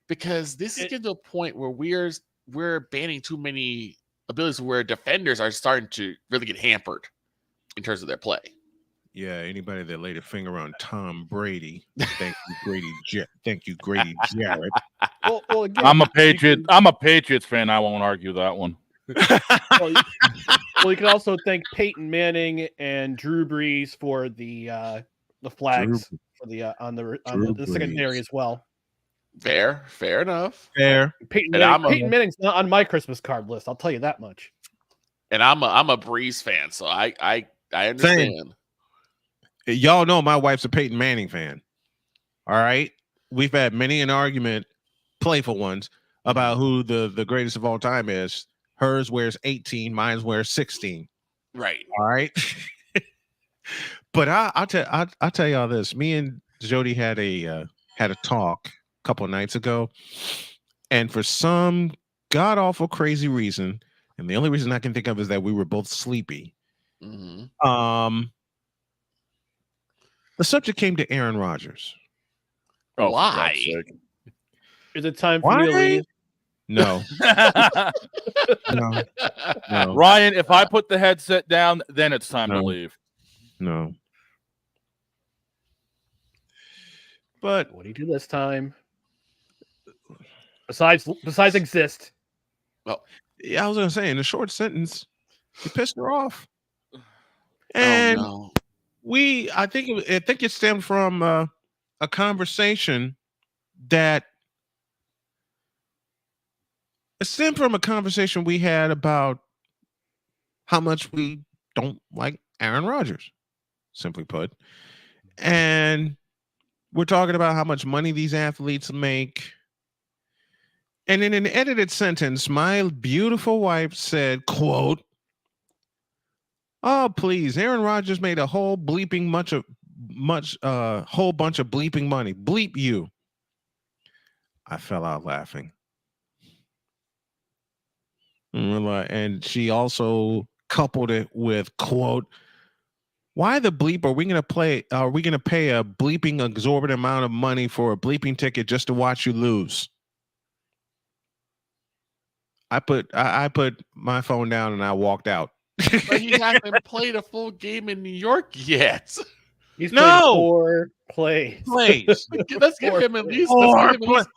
Because this is getting to a point where we're banning too many abilities where defenders are starting to really get hampered in terms of their play. Yeah, anybody that laid a finger on Tom Brady, thank you, Grady Jarrett. Well, again, I'm a Patriots fan. I won't argue that one. Well, you can also thank Peyton Manning and Drew Brees for the flags for the on the secondary as well. Fair enough. Fair. Peyton Manning's not on my Christmas card list. I'll tell you that much. And I'm a Breeze fan, so I understand. Same. Y'all know my wife's a Peyton Manning fan. All right, we've had many an argument, playful ones, about who the greatest of all time is. Hers wears 18, mine wears 16. Right. All right. But I'll tell y'all this. Me and Jody had a talk a couple of nights ago, and for some god awful crazy reason, and the only reason I can think of is that we were both sleepy. Mm-hmm. The subject came to Aaron Rodgers. Oh, why? Is it time for me to leave? No. No. Ryan, if I put the headset down, then it's time to leave. No. But what do you do this time? Besides exist. Well, yeah, I was gonna say in a short sentence, he pissed her off. And I think it stemmed from a conversation that we had about how much we don't like Aaron Rodgers, simply put. And we're talking about how much money these athletes make. And in an edited sentence, my beautiful wife said, quote, "Oh, please, Aaron Rodgers made a whole bleeping whole bunch of bleeping money. Bleep you." I fell out laughing. And she also coupled it with, quote, "Why the bleep are we going to pay a bleeping exorbitant amount of money for a bleeping ticket just to watch you lose?" I put my phone down and I walked out. But he hasn't played a full game in New York yet. He's played 4 plays. Let's give him at least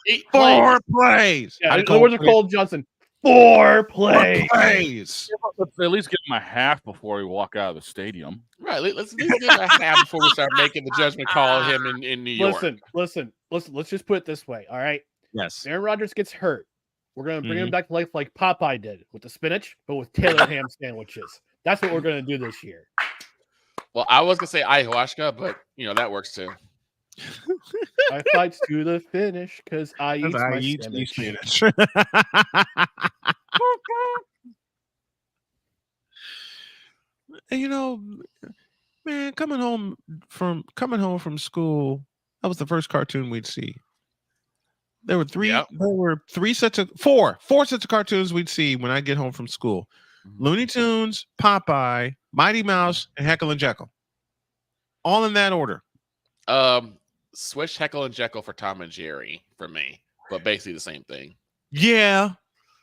8 4 plays. Yeah, in the words of Cole Johnson, 4 plays. 4 plays. Let's at least give him a half before we walk out of the stadium. Right. Let's at least give him a half before we start making the judgment call of him in New York. Listen. Let's just put it this way. All right. Yes. Aaron Rodgers gets hurt. We're going to bring him back to life like Popeye did with the spinach, but with tailored ham sandwiches. That's what we're going to do this year. Well, I was going to say ayahuasca, but, that works too. I fight to the finish because I eat my spinach. And man, coming home from school, that was the first cartoon we'd see. There were 4 sets of cartoons we'd see when I get home from school. Looney Tunes, Popeye, Mighty Mouse, and Heckle and Jekyll. All in that order. Switch Heckle and Jekyll for Tom and Jerry for me, but basically the same thing. Yeah.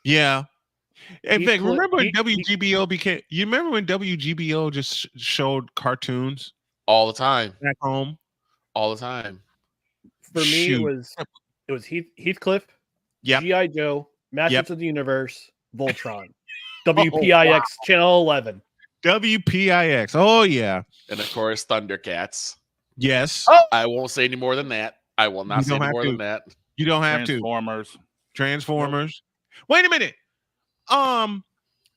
In fact, remember when WGBO became? You remember when WGBO just showed cartoons all the time back home? All the time. For me, it was Heathcliff, G.I. Joe, Masters of the Universe, Voltron, WPIX Channel 11. WPIX. Oh yeah. And of course, Thundercats. Yes. I won't say any more than that. I will not say any more than that. You don't have Transformers. Wait a minute.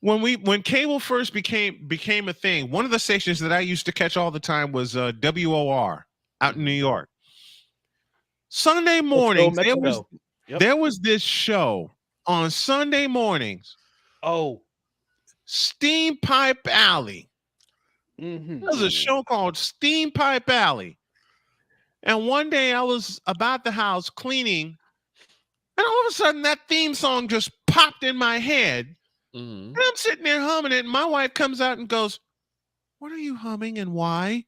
When cable first became a thing, one of the stations that I used to catch all the time was WOR out in New York. Sunday mornings, there was this show on Sunday mornings. Oh, Steam Pipe Alley. Mm-hmm. There was a show called Steam Pipe Alley. And one day I was about the house cleaning, and all of a sudden that theme song just popped in my head. And I'm sitting there humming it, and my wife comes out and goes, "What are you humming and why?"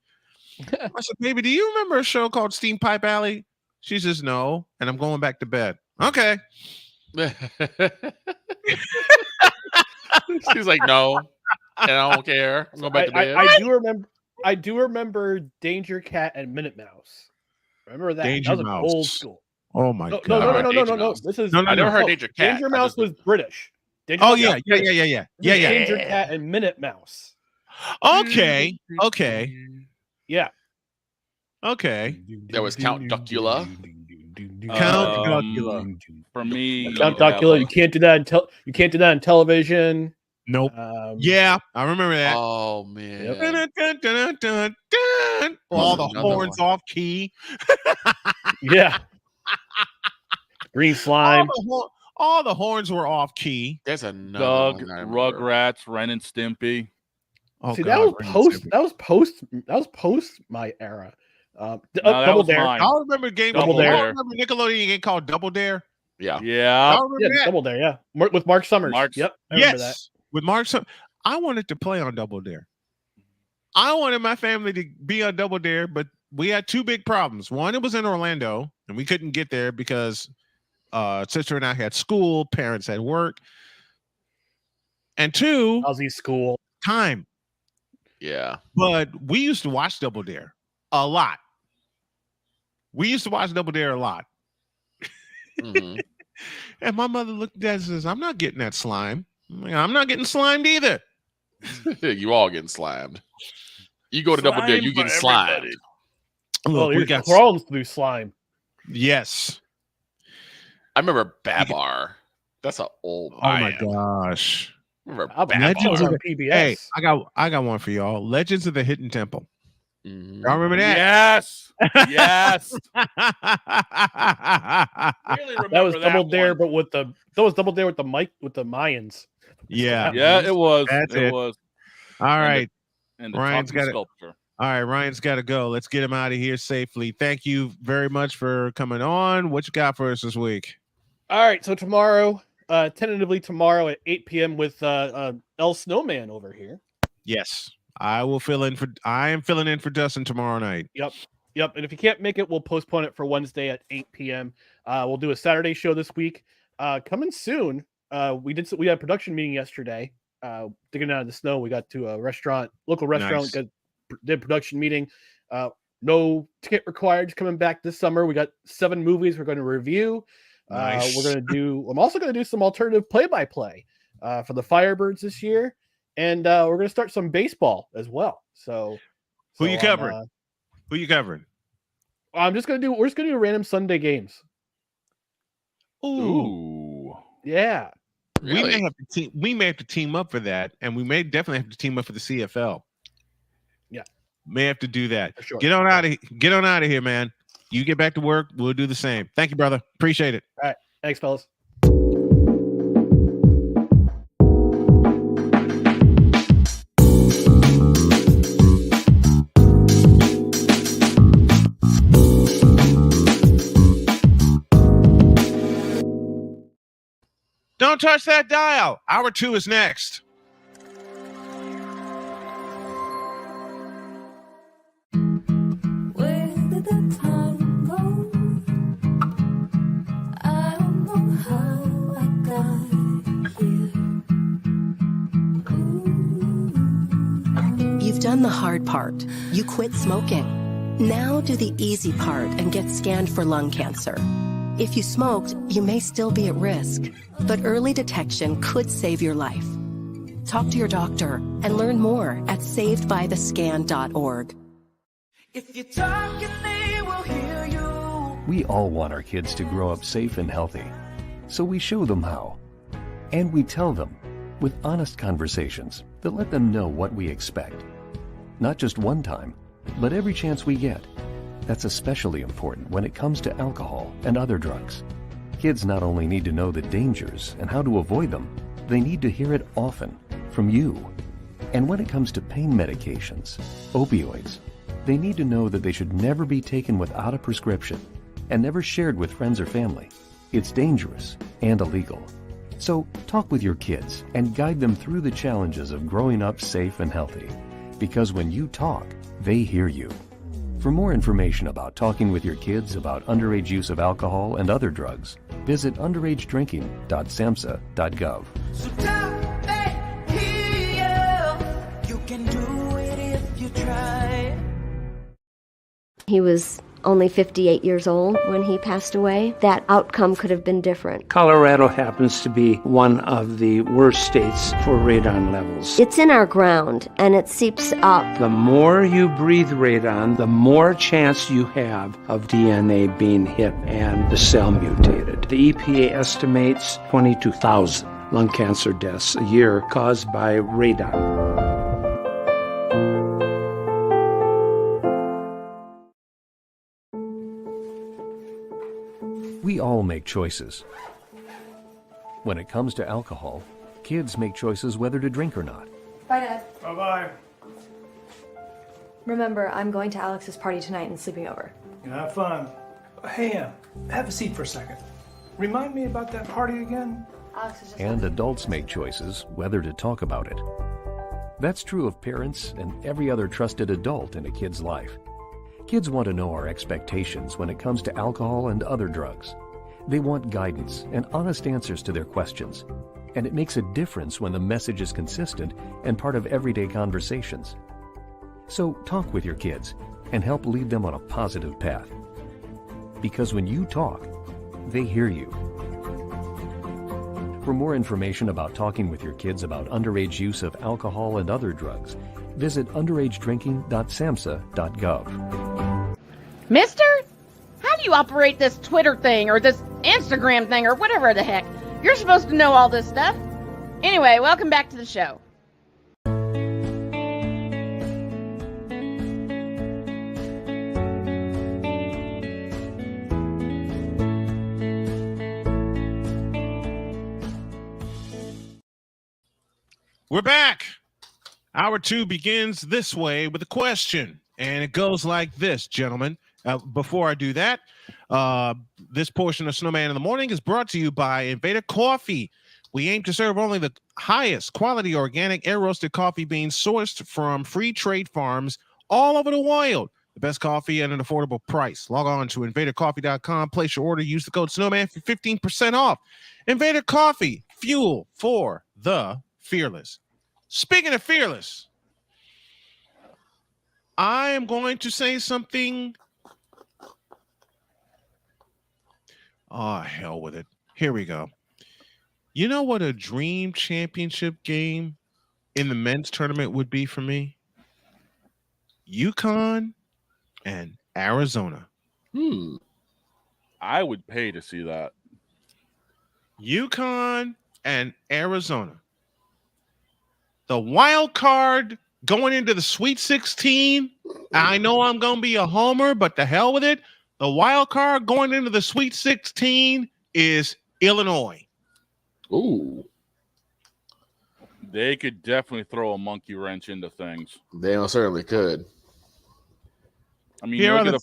I said, "Baby, do you remember a show called Steam Pipe Alley?" She says, "No," and I'm going back to bed. Okay. She's like, "No, and I don't care. I'm going back to bed." I do remember Danger Cat and Minute Mouse. Remember that? Danger that was Mouse. Old school. Oh my god! No. This is I never heard Danger Cat. Danger Mouse was British. Oh yeah. Danger Cat and Minute Mouse. Okay. Yeah. Okay. There was Count Duckula. Count Duckula. For me, Count Duckula. You can't do that on television. Nope. Yeah, I remember that. Oh man. All the horns off key. Yeah. Green slime. All the horns were off key. There's another Doug, one I remember. Rugrats, Ren and Stimpy. Oh, See, God, that was post my era. Double Dare. Mine. I remember game. Double Dare. I remember Nickelodeon game called Double Dare. Yeah. Yeah. Double Dare. Yeah, with Mark Summers. Yep. I remember that. With Mark Summers. I wanted to play on Double Dare. I wanted my family to be on Double Dare, but we had two big problems. One, it was in Orlando, and we couldn't get there because sister and I had school, parents had work, and two, Aussie school time. Yeah. But we used to watch Double Dare a lot. Mm-hmm. And my mother looked at it and says, I'm not getting that slime. I'm not getting slimed either. You all getting slimed. You go to Double Dare, you get slimed. Look, we got Crawls through slime. Yes. I remember Babar. That's an old. Oh my gosh. I remember Legends Babar. of PBS. Hey, I got one for y'all. Legends of the Hidden Temple. Mm-hmm. Y'all remember that? Yes. Yes. Really that was Double Dare, but with the Mayans. Yeah. Yeah, it was. That's it was. All right. And the Ryan's talking got it. sculpture. All right, Ryan's got to go. Let's get him out of here safely. Thank you very much for coming on. What you got for us this week? All right, so tomorrow, tentatively tomorrow at 8 p.m. with El Snowman over here. Yes, I am filling in for Dustin tomorrow night. Yep. And if you can't make it, we'll postpone it for Wednesday at 8 p.m. We'll do a Saturday show this week. Coming soon. We had a production meeting yesterday. Digging out of the snow, we got to a local restaurant. Nice. Did production meeting. No ticket required. Just coming back this summer. We got 7 movies we're going to review. Nice. I'm also going to do some alternative play-by-play for the Firebirds this year, and we're going to start some baseball as well. So who you covering? Who you covering? We're just going to do random Sunday games. Ooh. Yeah. Really? We may have to team up for that, and we may definitely have to team up for the CFL. Yeah. May have to do that. For sure. Get on out of here, man. You get back to work, we'll do the same. Thank you, brother. Appreciate it. All right. Thanks, fellas. Don't touch that dial. Hour 2 is next. Where did the time go? I don't know how I got here. You've done the hard part. You quit smoking. Now do the easy part and get scanned for lung cancer. If you smoked, you may still be at risk, but early detection could save your life. Talk to your doctor and learn more at savedbythescan.org. If you talk and they will hear you. We all want our kids to grow up safe and healthy, so we show them how. And we tell them with honest conversations that let them know what we expect. Not just one time, but every chance we get. That's especially important when it comes to alcohol and other drugs. Kids not only need to know the dangers and how to avoid them, they need to hear it often from you. And when it comes to pain medications, opioids, they need to know that they should never be taken without a prescription and never shared with friends or family. It's dangerous and illegal. So talk with your kids and guide them through the challenges of growing up safe and healthy. Because when you talk, they hear you. For more information about talking with your kids about underage use of alcohol and other drugs, visit underagedrinking.samhsa.gov. So talk, they hear you. You can do it if you try. He was only 58 years old when he passed away, that outcome could have been different. Colorado happens to be one of the worst states for radon levels. It's in our ground, and it seeps up. The more you breathe radon, the more chance you have of DNA being hit and the cell mutated. The EPA estimates 22,000 lung cancer deaths a year caused by radon. We all make choices. When it comes to alcohol, kids make choices whether to drink or not. Bye, Dad. Bye-bye. Remember, I'm going to Alex's party tonight and sleeping over. Have fun. Hey, have a seat for a second. Remind me about that party again? Alex is just... And adults make choices whether to talk about it. That's true of parents and every other trusted adult in a kid's life. Kids want to know our expectations when it comes to alcohol and other drugs. They want guidance and honest answers to their questions. And it makes a difference when the message is consistent and part of everyday conversations. So talk with your kids and help lead them on a positive path. Because when you talk, they hear you. For more information about talking with your kids about underage use of alcohol and other drugs, visit underagedrinking.samhsa.gov. Mister? How do you operate this Twitter thing or this Instagram thing or whatever the heck? You're supposed to know all this stuff. Anyway, welcome back to the show. We're back. Hour 2 begins this way with a question, and it goes like this, gentlemen. Before I do that, this portion of Snowman in the Morning is brought to you by Invader Coffee. We aim to serve only the highest quality organic air-roasted coffee beans sourced from free trade farms all over the world. The best coffee at an affordable price. Log on to invadercoffee.com, place your order, use the code Snowman for 15% off. Invader Coffee, fuel for the fearless. Speaking of fearless, I am going to say something. Oh, hell with it. Here we go. You know what a dream championship game in the men's tournament would be for me? UConn and Arizona. I would pay to see that. UConn and Arizona. The wild card going into the Sweet 16. I know I'm going to be a homer, but the hell with it. The wild card going into the Sweet 16 is Illinois. Ooh. They could definitely throw a monkey wrench into things. They certainly could. I mean, here are the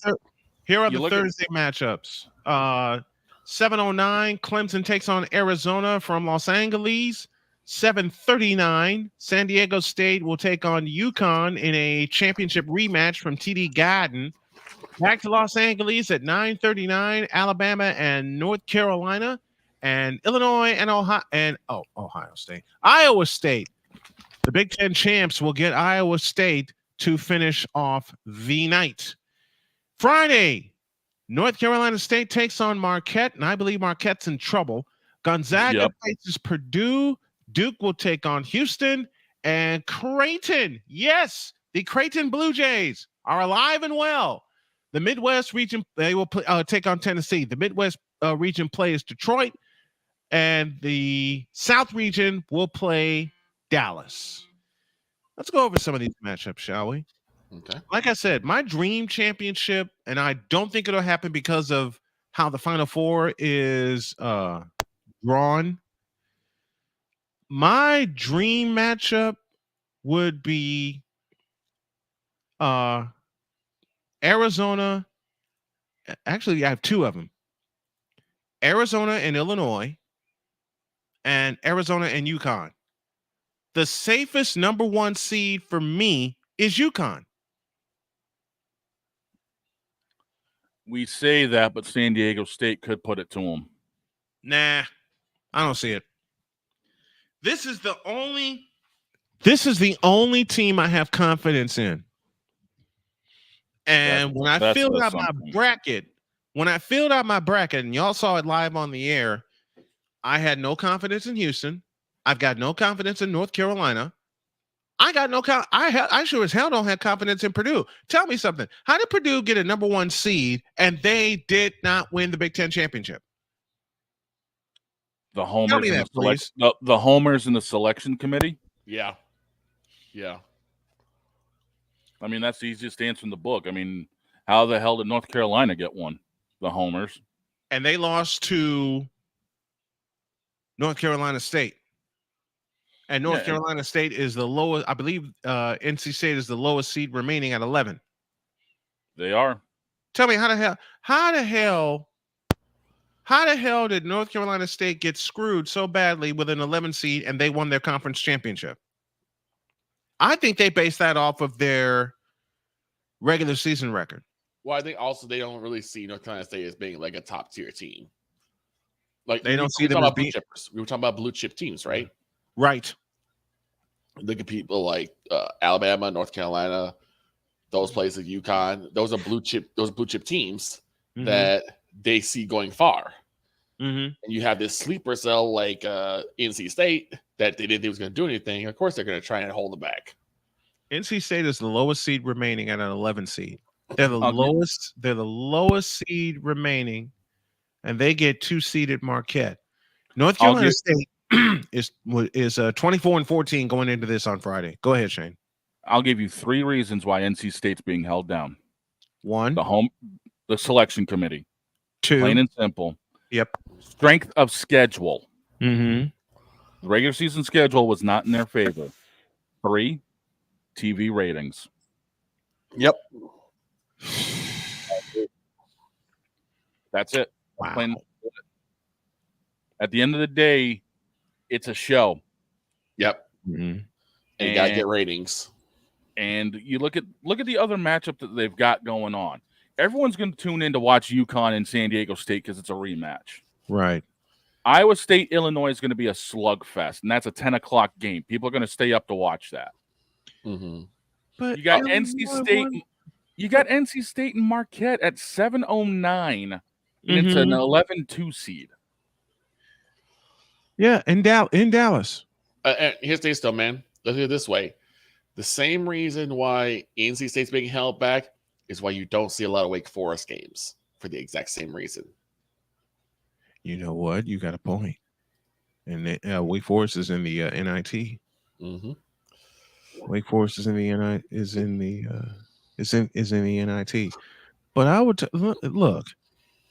Thursday matchups. 7:09, Clemson takes on Arizona from Los Angeles. 7:39, San Diego State will take on UConn in a championship rematch from TD Garden. Back to Los Angeles at 9:39, Alabama and North Carolina, and Illinois and Ohio State. Iowa State. The Big Ten champs will get Iowa State to finish off the night. Friday, North Carolina State takes on Marquette, and I believe Marquette's in trouble. Gonzaga faces Purdue. Duke will take on Houston, and Creighton. Yes, the Creighton Blue Jays are alive and well. The Midwest region, they will take on Tennessee. The Midwest region plays Detroit, and the South region will play Dallas. Let's go over some of these matchups, shall we? Okay. Like I said, my dream championship, and I don't think it'll happen because of how the Final Four is drawn. My dream matchup would be Arizona. Actually, I have two of them. Arizona and Illinois, and Arizona and UConn. The safest number one seed for me is UConn. We say that, but San Diego State could put it to them. Nah, I don't see it. This is the only team I have confidence in. And when I filled out my bracket, and y'all saw it live on the air, I had no confidence in Houston. I've got no confidence in North Carolina. I sure as hell don't have confidence in Purdue. Tell me something. How did Purdue get a number 1 seed and they did not win the Big Ten championship? The homers the homers in the selection committee. Yeah. I mean, that's the easiest answer in the book. I mean, how the hell did North Carolina get one? The homers. And they lost to North Carolina State. And North Carolina State is the lowest. I believe NC State is the lowest seed remaining at 11. They are. Tell me how the hell did North Carolina State get screwed so badly with an 11 seed and they won their conference championship? I think they base that off of their regular season record. Well, I think also they don't really see North Carolina State as being like a top tier team. Like they don't see them about blue chippers. We were talking about blue chip teams, right? Right. Look at people like Alabama, North Carolina, those places, UConn. Those are blue chip teams that they see going far. And you have this sleeper cell like NC State that they didn't think was going to do anything. Of course, they're going to try and hold it back. NC State is the lowest seed remaining at an 11 seed. They're the lowest. They're the lowest seed remaining, and they get 2-seeded Marquette. North Carolina State is 24-14 going into this on Friday. Go ahead, Shane. I'll give you 3 reasons why NC State's being held down. 1, the selection committee. 2, plain and simple. Yep. Strength of schedule. The regular season schedule was not in their favor. 3, TV ratings. Yep. That's it. Wow. At the end of the day, it's a show. Yep. And you gotta get ratings. And you look at the other matchup that they've got going on. Everyone's going to tune in to watch UConn and San Diego State because it's a rematch. Right. Iowa State, Illinois is going to be a slugfest, and that's a 10 o'clock game. People are going to stay up to watch that. But you got NC State. You got NC State and Marquette at 7:09, and it's an 11-2 seed. Yeah, in Dallas. Here's the deal, man. Let's do it this way. The same reason why NC State's being held back is why you don't see a lot of Wake Forest games for the exact same reason. You know what? You got a point. And Wake Forest is in the NIT. Wake Forest is in the NIT. But I would look.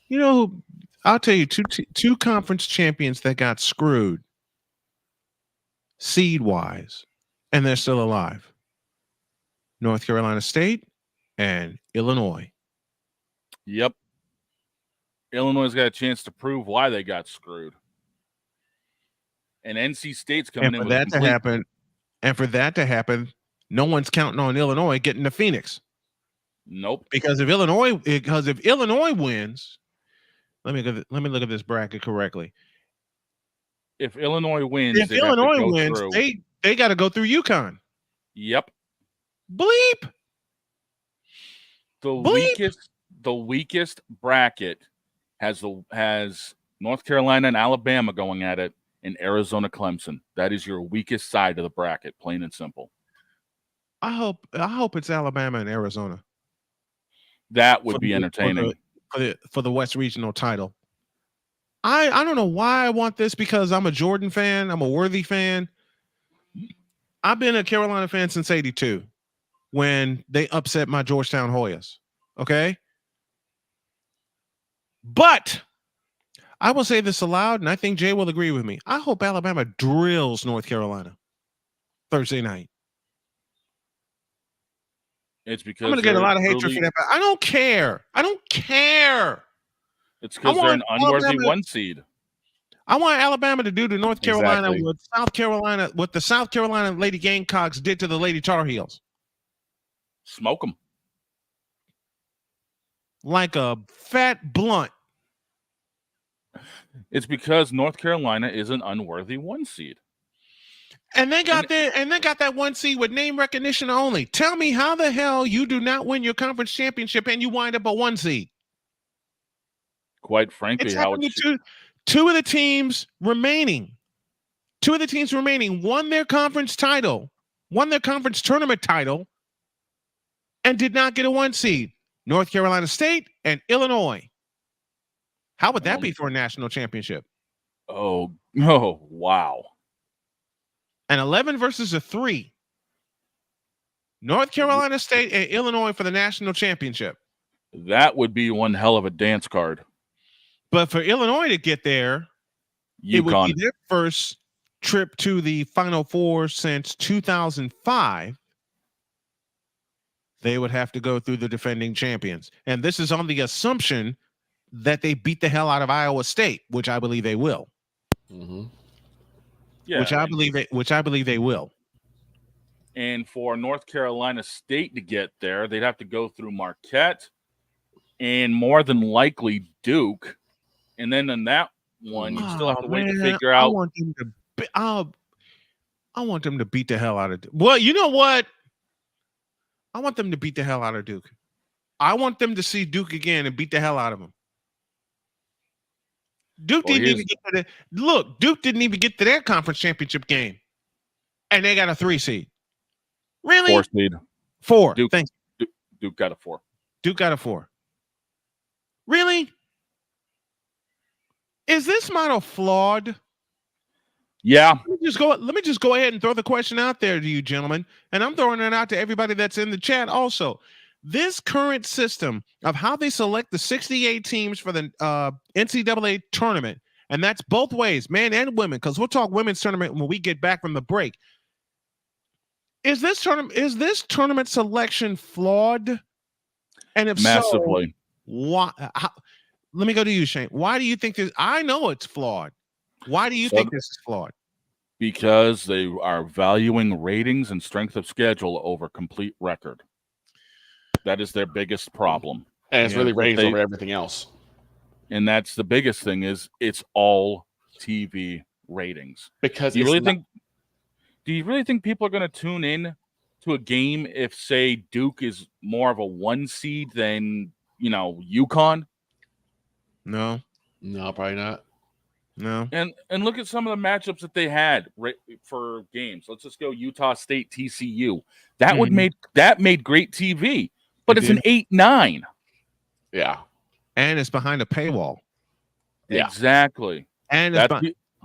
You know, I'll tell you two conference champions that got screwed seed wise, and they're still alive. North Carolina State and Illinois. Yep. Illinois got a chance to prove why they got screwed. And NC State's coming in with that to happen. And for that to happen, no one's counting on Illinois getting to Phoenix. Nope. Because if Illinois wins, let me look at this bracket correctly. If Illinois wins, they got to go through UConn. Yep. Bleep. The weakest bracket has North Carolina and Alabama going at it, and Arizona Clemson. That is your weakest side of the bracket, plain and simple. I hope it's Alabama and Arizona. That would be entertaining for the West Regional title. I don't know why I want this, because I'm a Jordan fan. I'm a Worthy fan. I've been a Carolina fan since '82 when they upset my Georgetown Hoyas. Okay. But I will say this aloud, and I think Jay will agree with me. I hope Alabama drills North Carolina Thursday night. It's because I'm going to get a lot of hatred for that, but I don't care. It's because they're an unworthy 1 seed. I want Alabama to do to North Carolina what the South Carolina Lady Gamecocks did to the Lady Tar Heels. Smoke them. Like a fat blunt. It's because North Carolina is an unworthy 1 seed. And they got that 1 seed with name recognition only. Tell me how the hell you do not win your conference championship and you wind up a 1 seed. Quite frankly, It's how happened it to two of the teams remaining. Two of the teams remaining won their conference title, won their conference tournament title, and did not get a 1 seed. North Carolina State and Illinois. How would that be for a national championship? Oh, wow. An 11 versus a 3. North Carolina State and Illinois for the national championship. That would be one hell of a dance card. But for Illinois to get there, it would be their first trip to the Final Four since 2005. They would have to go through the defending champions. And this is on the assumption that they beat the hell out of Iowa State, which I believe they will. Mm-hmm. Yeah, which I believe they will. And for North Carolina State to get there, they'd have to go through Marquette and more than likely Duke. And then in that one, you still have to wait to figure out. I want them to beat the hell out of Duke. Well, you know what? I want them to beat the hell out of Duke. I want them to see Duke again and beat the hell out of them. Duke didn't even get to Duke didn't even get to their conference championship game. And they got a 3 seed. Really? 4 seed. 4. Duke, Thanks. Duke got a 4. Duke got a 4. Really? Is this model flawed? Yeah. Let me just go ahead and throw the question out there to you, gentlemen. And I'm throwing it out to everybody that's in the chat also. This current system of how they select the 68 teams for the NCAA tournament, and that's both ways, men and women, because we'll talk women's tournament when we get back from the break. Is this tournament selection flawed? And if massively, so, why? Let me go to you, Shane. Why do you think this? I know it's flawed. Why do you think this is flawed? Because they are valuing ratings and strength of schedule over complete record. That is their biggest problem. And it's really ratings over everything else. And that's the biggest thing is it's all TV ratings. Because do you really think people are going to tune in to a game if, say, Duke is more of a 1 seed than, UConn? No, probably not. No. And look at some of the matchups that they had for games. Let's just go Utah State, TCU. That made great TV, but it's an 8-9. Yeah, and it's behind a paywall. Yeah, exactly. And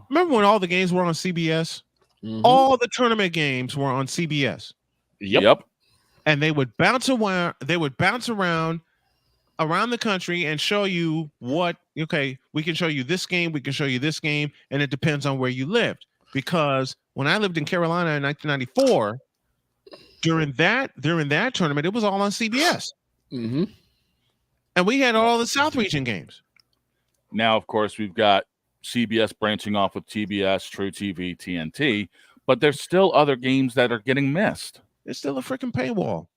remember when all the games were on CBS? Mm-hmm. All the tournament games were on CBS. Yep. And they would bounce around. They would bounce around the country and show you we can show you this game, we can show you this game, and it depends on where you lived. Because when I lived in Carolina in 1994, during that tournament, it was all on CBS. Mm-hmm. And we had all the South Region games. Now, of course, we've got CBS branching off with TBS, True TV, TNT, but there's still other games that are getting missed. It's still a freaking paywall.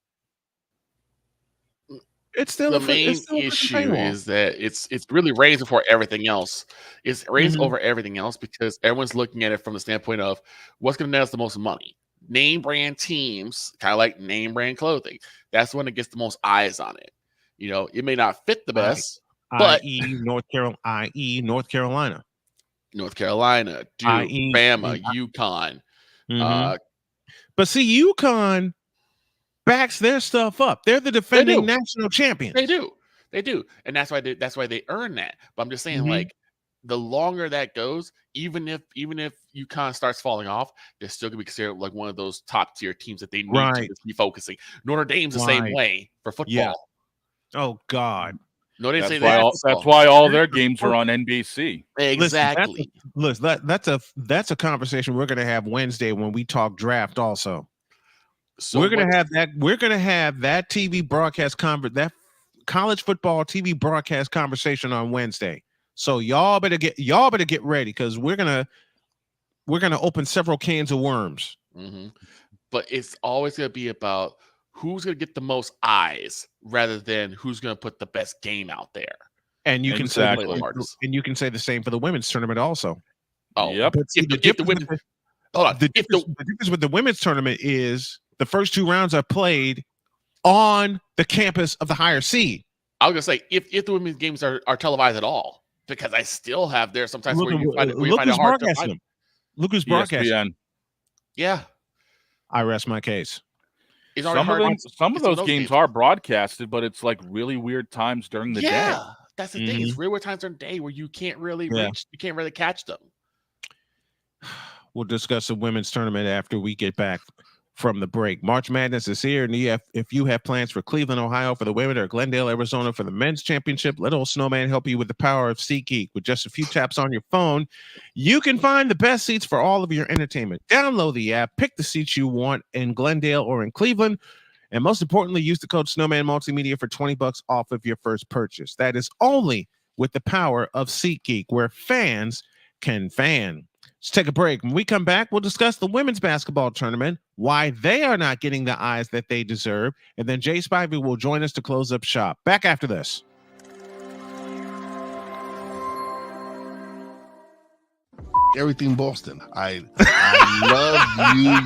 It's still the main issue is that it's really raised before everything else. It's raised over everything else because everyone's looking at it from the standpoint of what's going to net us the most money. Name brand teams, kind of like name brand clothing. That's when it gets the most eyes on it. It may not fit the best, but North Carolina, Duke, Bama, UConn. But see, UConn backs their stuff up. They're the defending national champions. They do, and that's why they earn that. But I'm just saying, like, the longer that goes, even if UConn starts falling off, they're still gonna be considered like one of those top tier teams that they need to be focusing. Notre Dame's the same way for football. Yeah. Oh God. No, they say that's why all their games are on NBC. Exactly. Listen, that's a conversation we're gonna have Wednesday when we talk draft. Also, so we're gonna have that TV broadcast that college football TV broadcast conversation on Wednesday. So y'all better get ready because we're gonna open several cans of worms. Mm-hmm. But it's always gonna be about who's going to get the most eyes rather than who's going to put the best game out there. And you can say the same for the women's tournament also. Oh, yep. If Hold on. The difference with the women's tournament is the first 2 rounds are played on the campus of the higher seed. I was gonna say if the women's games are televised at all, because I still have there sometimes where you find it hard to find them. Look who's broadcasting. ESPN. Yeah. I rest my case. Some of those games are broadcasted, but it's like really weird times during the day. Yeah, that's the thing. It's really weird times during the day where you can't really catch them. We'll discuss the women's tournament after we get back from the break. March Madness is here, and if you have plans for Cleveland, Ohio for the women or Glendale, Arizona for the men's championship, let old Snowman help you with the power of SeatGeek. With just a few taps on your phone, you can find the best seats for all of your entertainment. Download the app, pick the seats you want in Glendale or in Cleveland, and most importantly, use the code Snowman Multimedia for $20 off of your first purchase. That is only with the power of SeatGeek, where fans can fan. Let's take a break. When we come back, we'll discuss the women's basketball tournament, why they are not getting the eyes that they deserve, and then Jay Spivey will join us to close up shop. Back after this. Everything Boston. I love you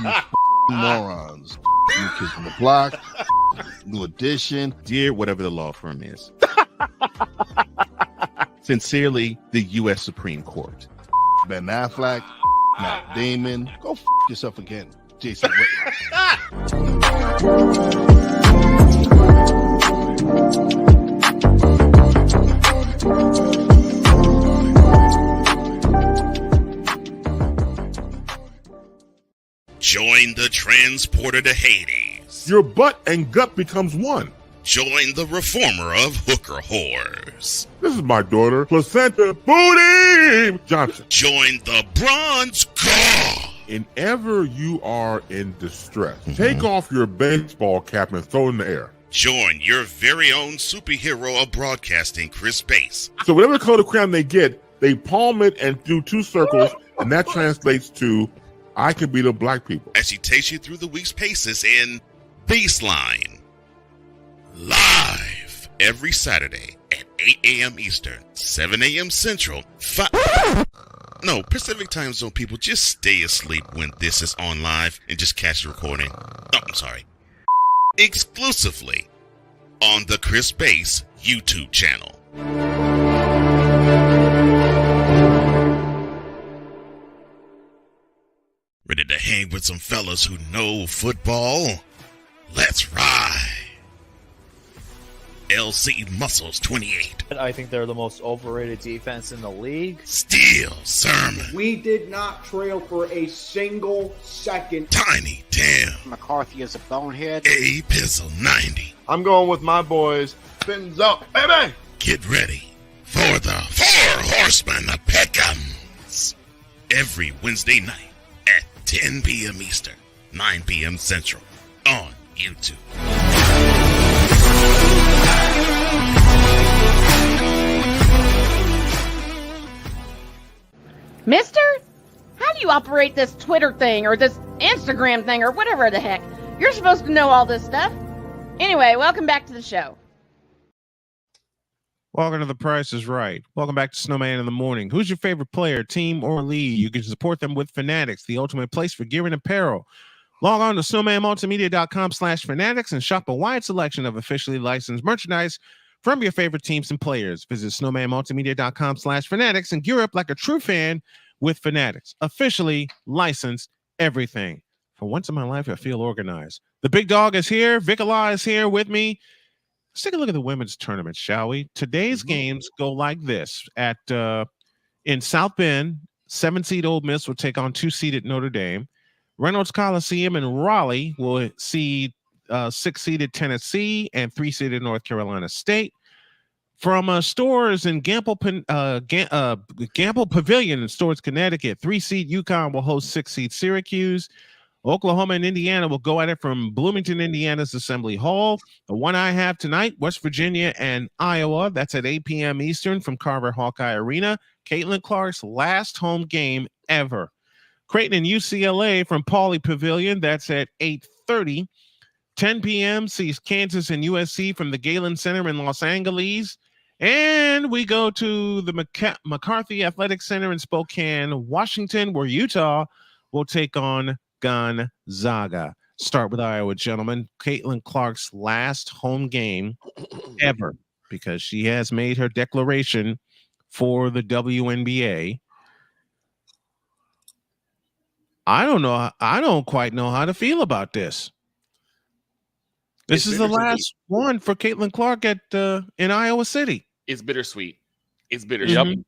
morons. New Kids on the Block, New Edition. Dear whatever the law firm is. Sincerely, the U.S. Supreme Court. Ben Affleck, Matt Damon. Go yourself again, Jason Whitlock. Join the transporter to Hades. Your butt and gut becomes one. Join the reformer of hooker whores. This is my daughter, Placenta Booty Johnson. Join the bronze claw. Whenever you are in distress, take off your baseball cap and throw it in the air. Join your very own superhero of broadcasting, Chris Bass. So whatever color crown they get, they palm it and do 2 circles, and that translates to, I can beat up black people. As she takes you through the week's paces in Baseline. Live every Saturday at 8 a.m. Eastern, 7 a.m. Central, Pacific Time Zone people, just stay asleep when this is on live and just catch the recording. Exclusively on the Chris Bass YouTube channel. Ready to hang with some fellas who know football? Let's ride. LC Muscles 28. I think they're the most overrated defense in the league. Steel Sermon. We did not trail for a single second. Tiny Tim. McCarthy is a bonehead. A Pizzle 90. I'm going with my boys. Fins up, baby. Get ready for the 4 Horsemen of Peckham's. Every Wednesday night at 10 p.m. Eastern, 9 p.m. Central on YouTube. Mister, how do you operate this Twitter thing or this Instagram thing or whatever the heck? You're supposed to know all this stuff. Anyway, welcome back to the show. Welcome to The Price is Right. Welcome back to Snowman in the Morning. Who's your favorite player, team, or league? You can support them with Fanatics, the ultimate place for gear and apparel. Log on to snowmanmultimedia.com/fanatics and shop a wide selection of officially licensed merchandise from your favorite teams and players. Visit snowmanmultimedia.com/fanatics and gear up like a true fan with Fanatics. Officially licensed everything. For once in my life, I feel organized. The big dog is here. Vic Allah is here with me. Let's take a look at the women's tournament, shall we? Today's games go like this. In South Bend, 7-seed Ole Miss will take on 2-seeded Notre Dame. Reynolds Coliseum in Raleigh will see 6-seeded Tennessee and 3-seeded North Carolina State. From stores in Gamble Pavilion in Stores, Connecticut, 3-seed UConn will host 6-seed Syracuse. Oklahoma and Indiana will go at it from Bloomington, Indiana's Assembly Hall. The one I have tonight, West Virginia and Iowa. That's at 8 p.m. Eastern from Carver Hawkeye Arena. Caitlin Clark's last home game ever. Creighton and UCLA from Pauley Pavilion. That's at 8:30. 10 p.m. sees Kansas and USC from the Galen Center in Los Angeles. And we go to the McCarthy Athletic Center in Spokane, Washington, where Utah will take on Gonzaga. Start with Iowa, gentlemen. Caitlin Clark's last home game ever, because she has made her declaration for the WNBA. I don't know. I don't quite know how to feel about this. This is the last one for Caitlin Clark at in Iowa City. It's bittersweet. It's bittersweet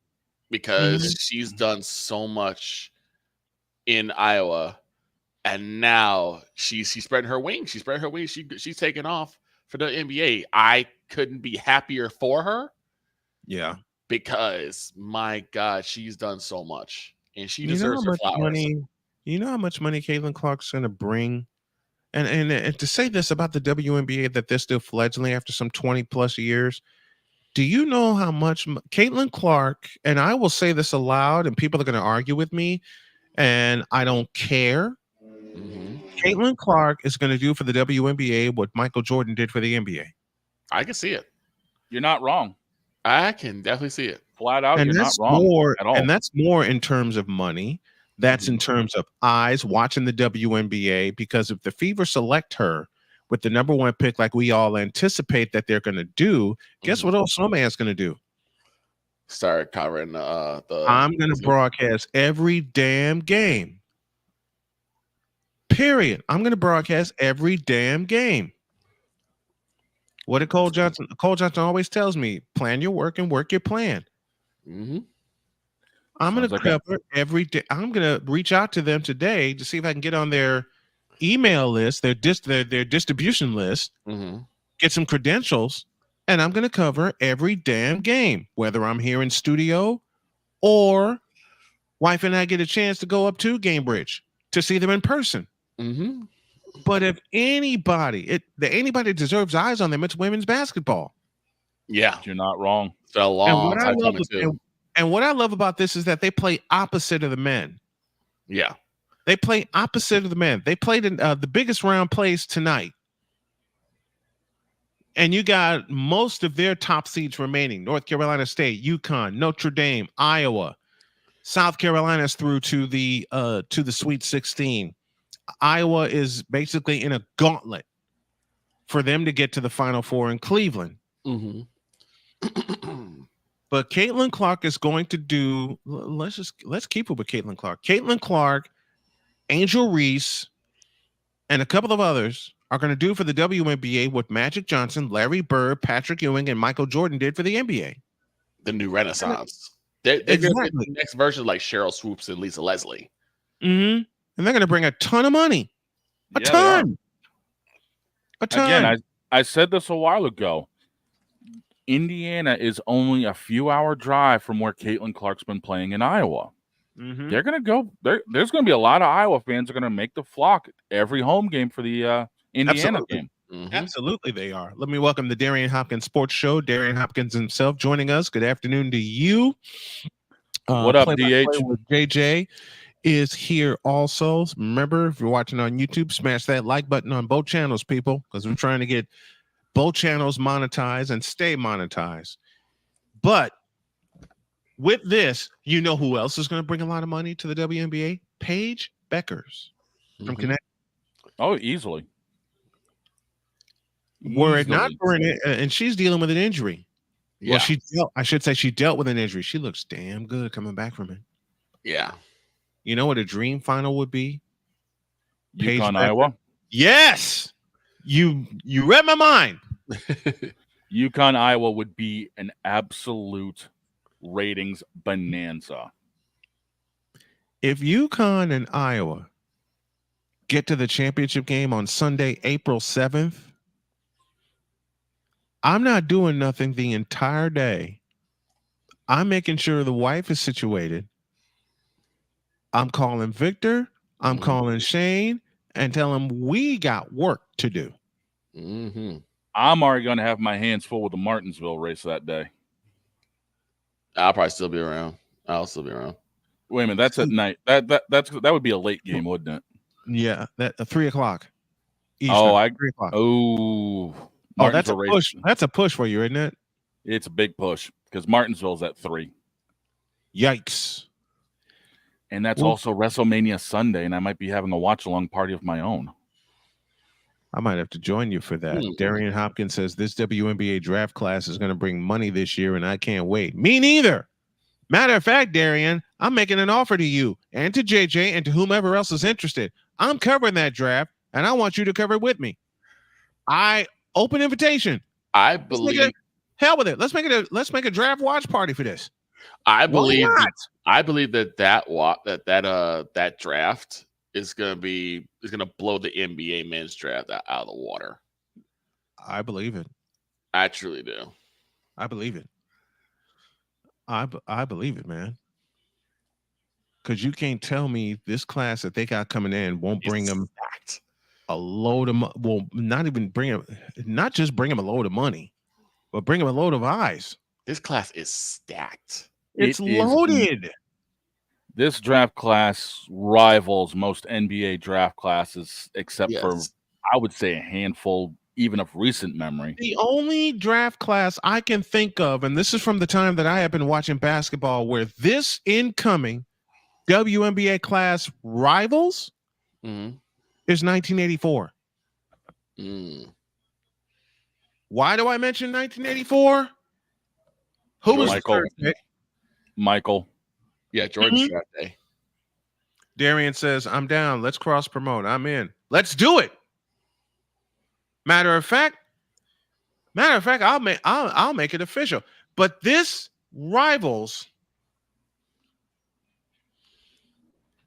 because Mhm. she's done so much in Iowa, and now she's spreading her wings. She's spreading her wings. She's taking off for the NBA. I couldn't be happier for her. Yeah, because my God, she's done so much, and she you know how deserves her much flowers. money. You know how much money Caitlin Clark's going to bring, and to say this about the WNBA, that they're still fledgling after some 20 plus years. Do you know how much Caitlin Clark, and I will say this aloud, and people are going to argue with me, and I don't care. Caitlin Clark is going to do for the WNBA what Michael Jordan did for the NBA. I can see it. You're not wrong. I can definitely see it. Flat out, And you're not that's wrong more, at all. and that's more in terms of money. That's in terms of eyes watching the WNBA, because if the Fever select her with the number 1 pick, like we all anticipate that they're going to do, guess what old Snowman's going to do? Start covering the. I'm going to broadcast every damn game. Period. I'm going to broadcast every damn game. What did Cole Johnson? Cole Johnson always tells me: plan your work and work your plan. I'm going to cover every day. I'm going to reach out to them today to see if I can get on their email list, their distribution list, get some credentials, and I'm going to cover every damn game, whether I'm here in studio or wife and I get a chance to go up to Gamebridge to see them in person. But if anybody deserves eyes on them, it's women's basketball. Yeah, you're not wrong. It's a long time coming too. And what I love about this is that they play opposite of the men. Yeah. They play opposite of the men. They played in the biggest round plays tonight. And you got most of their top seeds remaining: North Carolina State, UConn, Notre Dame, Iowa. South Carolina's through to the Sweet 16. Iowa is basically in a gauntlet for them to get to the Final Four in Cleveland. But Caitlin Clark is going to do. Let's keep it with Caitlin Clark. Caitlin Clark, Angel Reese, and a couple of others are going to do for the WNBA what Magic Johnson, Larry Bird, Patrick Ewing, and Michael Jordan did for the NBA. The new renaissance. They're Exactly. the next version, like Cheryl Swoops and Lisa Leslie. And they're going to bring a ton of money. A Yeah, ton. Again, I said this a while ago. Indiana is only a few-hour drive from where Caitlin Clark's been playing in Iowa. They're going to go. There's going to be a lot of Iowa fans are going to make the flock every home game for the Indiana game. Absolutely, they are. Let me welcome the Darian Hopkins Sports Show. Darian Hopkins himself joining us. Good afternoon to you. What up, Play-by-play DH? with JJ is here also. Remember, if you're watching on YouTube, smash that like button on both channels, people, because we're trying to get both channels monetized and stay monetized. But with this, you know who else is going to bring a lot of money to the WNBA? Paige Beckers from Connecticut. Oh, easily. Were it not for an, and she's dealing with an injury. Yeah. Well, I should say she dealt with an injury. She looks damn good coming back from it. Yeah. You know what a dream final would be? Paige UConn, Becker. Iowa. Yes. You read my mind. UConn, Iowa would be an absolute ratings bonanza. If UConn and Iowa get to the championship game on Sunday, April 7th, I'm not doing nothing the entire day. I'm making sure the wife is situated. I'm calling Victor. I'm calling Shane and tell him we got work to do. I'm already going to have my hands full with the Martinsville race that day. I'll probably still be around. I'll still be around. Wait a minute, that's at night. That would be a late game, wouldn't it? Yeah, that 3 o'clock. Eastern, 3 o'clock. Oh, that's a push. That's a push for you, isn't it? It's a big push because Martinsville's at 3. Yikes. And that's also WrestleMania Sunday, and I might be having a watch-along party of my own. I might have to join you for that. Darian Hopkins says this WNBA draft class is going to bring money this year, and I can't wait. Me neither. Matter of fact, Darian, I'm making an offer to you and to JJ and to whomever else is interested. I'm covering that draft, and I want you to cover it with me. Open invitation. I believe. Hell with it. Let's make a draft watch party for this. I believe that draft is gonna blow the NBA men's draft out of the water. I believe it. I truly do. I believe it. I believe it, man. Because you can't tell me this class that they got coming in won't bring them a load of not just bring them a load of money, but bring them a load of eyes. This class is stacked. It's loaded. This draft class rivals most NBA draft classes, except for, I would say, a handful, even of recent memory. The only draft class I can think of, and this is from the time that I have been watching basketball, where this incoming WNBA class rivals is 1984. Why do I mention 1984? Who was Michael? Yeah, Jordan's draft day. Darian says, "I'm down. Let's cross promote. I'm in. Let's do it." Matter of fact, I'll make it official. But this rivals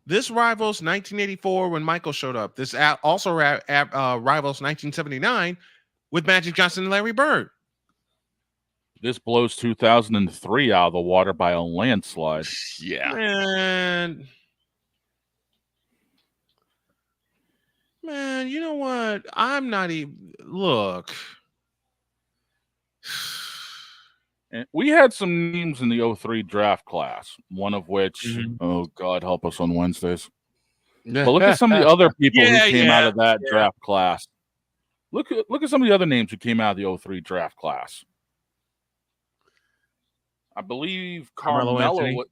1984 when Michael showed up. This also rivals 1979 with Magic Johnson and Larry Bird. This blows 2003 out of the water by a landslide. Yeah. Man, you know what? I'm not even look. And we had some names in the 03 draft class, one of which, oh God help us on Wednesdays. But look at some of the other people who came out of that draft class. Look at some of the other names who came out of the 03 draft class. I believe Carmelo.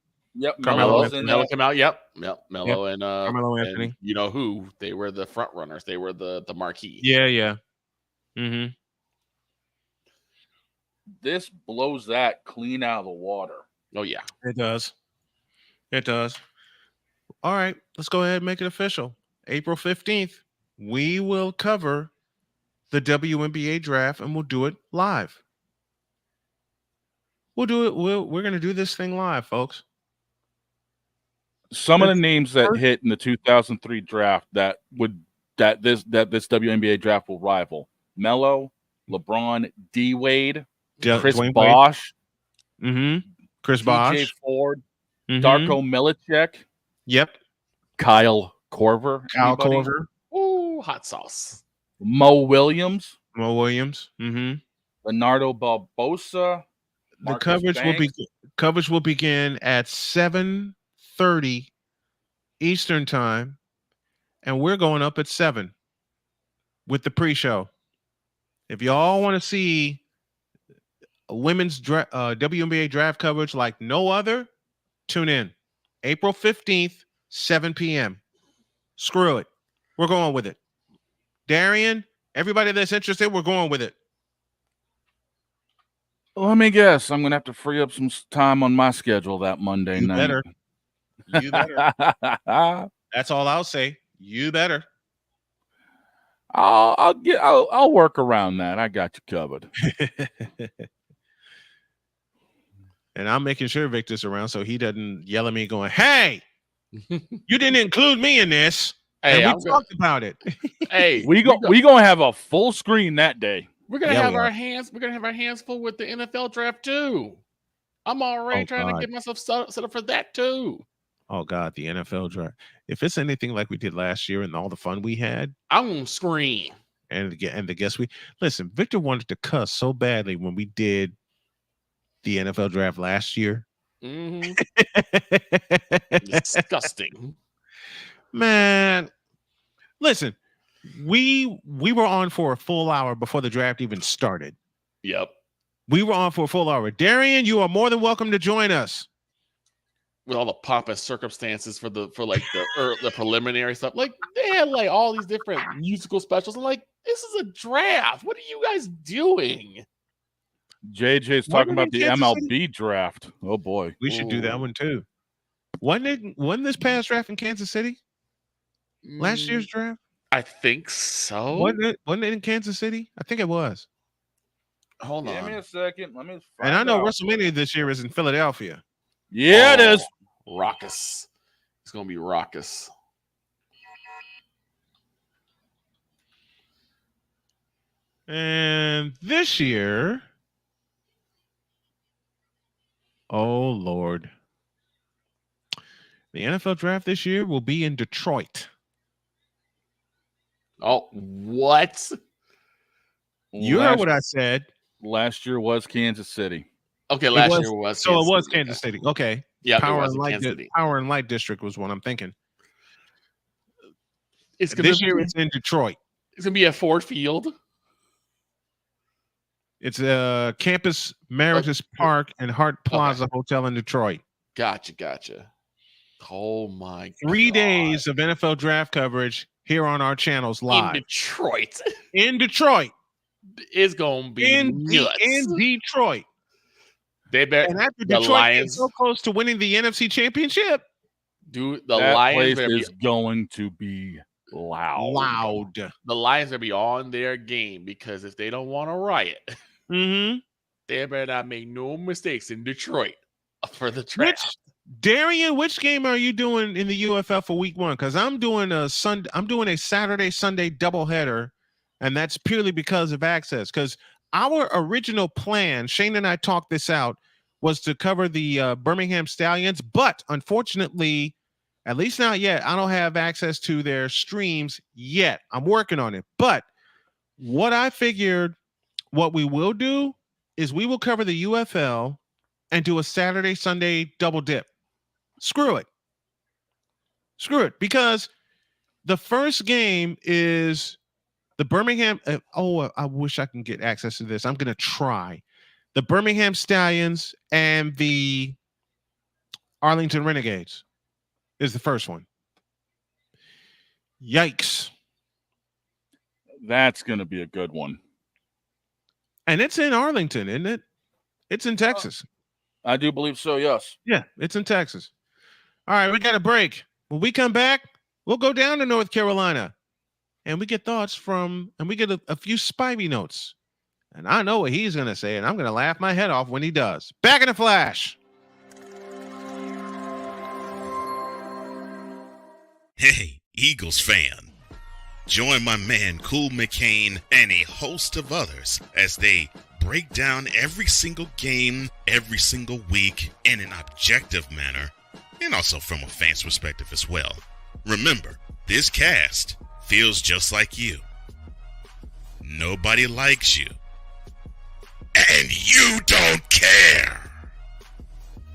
Carmelo came out. Yep. Melo and Carmelo Anthony. And you know who? They were the front runners. They were the marquee. Yeah. This blows that clean out of the water. Oh yeah, it does. All right, let's go ahead and make it official. April 15th, we will cover the WNBA draft, and we'll do it live. We'll do it. We're going to do this thing live, folks. Some of the names that hit in the 2003 draft that this WNBA draft will rival: Melo, LeBron, D Wade, Chris Bosh, Chris Bosh, Ford, Darko Milicic, Kyle Korver, ooh, hot sauce, Mo Williams, Leonardo Barbosa. The coverage will begin at 7:30 Eastern time, and we're going up at 7 with the pre-show. If y'all want to see women's WNBA draft coverage like no other, tune in. April 15th, 7 p.m. Screw it. We're going with it. Darian, everybody that's interested, we're going with it. Let me guess. I'm going to have to free up some time on my schedule that Monday night. You better. That's all I'll say. You better. I'll work around that. I got you covered. And I'm making sure Victor's around so he doesn't yell at me going, "Hey, you didn't include me in this." Hey, and we talked about it. Hey, we gonna have a full screen that day. We're gonna have our hands. We're gonna have our hands full with the NFL draft too. I'm already trying to get myself set up for that too. Oh God, the NFL draft. If it's anything like we did last year and all the fun we had, I'm gonna scream. And the guess listen. Victor wanted to cuss so badly when we did the NFL draft last year. Disgusting, man. Listen. We were on for a full hour before the draft even started. Yep. We were on for a full hour. Darian, you are more than welcome to join us. with all the pomp and circumstances for the preliminary stuff. Like they had like all these different musical specials. I'm like, this is a draft. What are you guys doing? JJ's talking about the MLB draft. Oh boy, we should do that one too. Wasn't this past draft in Kansas City? Last year's draft? I think so. Wasn't it in Kansas City? I think it was. Hold on. Give me a second. Let me. And I know WrestleMania this year is in Philadelphia. Yeah, it is. Raucous. It's gonna be raucous. And this year, oh Lord, the NFL draft this year will be in Detroit. Oh, what? You heard what I said. Last year was Kansas City. Okay, last year was so Kansas it was City. Kansas City. Okay, Yeah, Power it was and Light. Kansas City. Power and Light District was what I'm thinking. It's This year it's in Detroit. It's gonna be at Ford Field. It's Campus Meritus Park and Hart Plaza Hotel in Detroit. Gotcha. Oh my! 3 days of NFL draft coverage here on our channels live in Detroit. In Detroit, it's gonna be nuts. In Detroit. They bet. And after the Detroit Lions is so close to winning the NFC Championship, dude, the That Lions place is going to be loud. The Lions are be on their game because if they don't want to riot, they better not make no mistakes in Detroit for the draft. Darian, which game are you doing in the UFL for week 1? Because I'm doing a Saturday Sunday doubleheader, and that's purely because of access. Because our original plan, Shane and I talked this out, was to cover the Birmingham Stallions, but unfortunately, at least not yet, I don't have access to their streams yet. I'm working on it. But what I figured, what we will do is we will cover the UFL and do a Saturday Sunday double dip. Screw it, because the first game is the Birmingham. I wish I can get access to this. I'm going to try. The Birmingham Stallions and the Arlington Renegades is the first one. Yikes. That's going to be a good one. And it's in Arlington, isn't it? It's in Texas. I do believe so, yes. Yeah, it's in Texas. All right, we got a break. When we come back, we'll go down to North Carolina and we get thoughts from, and we get a few Spivey notes. And I know what he's going to say, and I'm going to laugh my head off when he does. Back in a flash. Hey, Eagles fan. Join my man Cool McCain and a host of others as they break down every single game, every single week in an objective manner, and also from a fan's perspective as well. Remember, this cast feels just like you. Nobody likes you. And you don't care.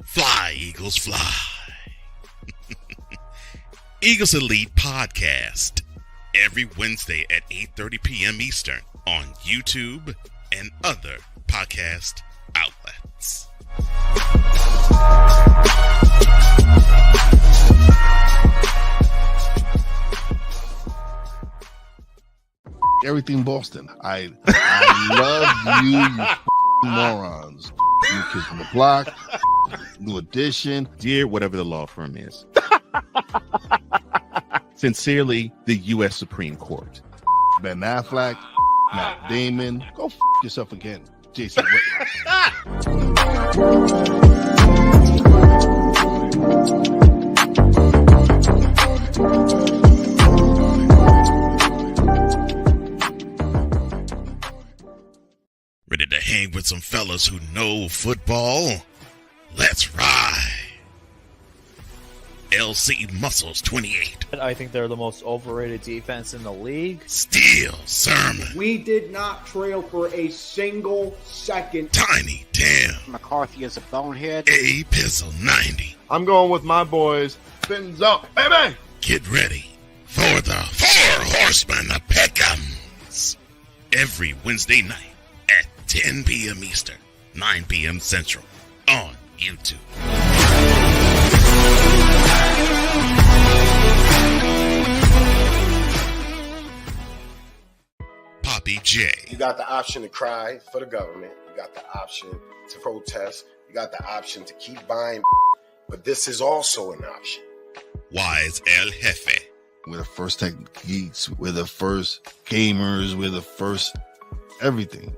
Fly, Eagles, fly. Eagles Elite Podcast. Every Wednesday at 8:30 p.m. Eastern on YouTube and other podcast outlets. Everything Boston. I love you morons. New Kids on the Block, New Edition. Dear whatever the law firm is. Sincerely, the U.S. Supreme Court. Ben Affleck, Matt Damon. Go yourself again, Jason Whitlock. Ready to hang with some fellas who know football? Let's ride. LC Muscles 28. I think they're the most overrated defense in the league. Steel Sermon. We did not trail for a single second. Tiny Tim. McCarthy is a bonehead. A Pizzle 90. I'm going with my boys. Fins up, baby. Get ready for the Four Horsemen of Pick'ems. Every Wednesday night at 10 p.m. Eastern, 9 p.m. Central on YouTube. Poppy J. You got the option to cry for the government. You got the option to protest. You got the option to keep buying, but this is also an option. Wise El Jefe. We're the first tech geeks. We're the first gamers. We're the first everything.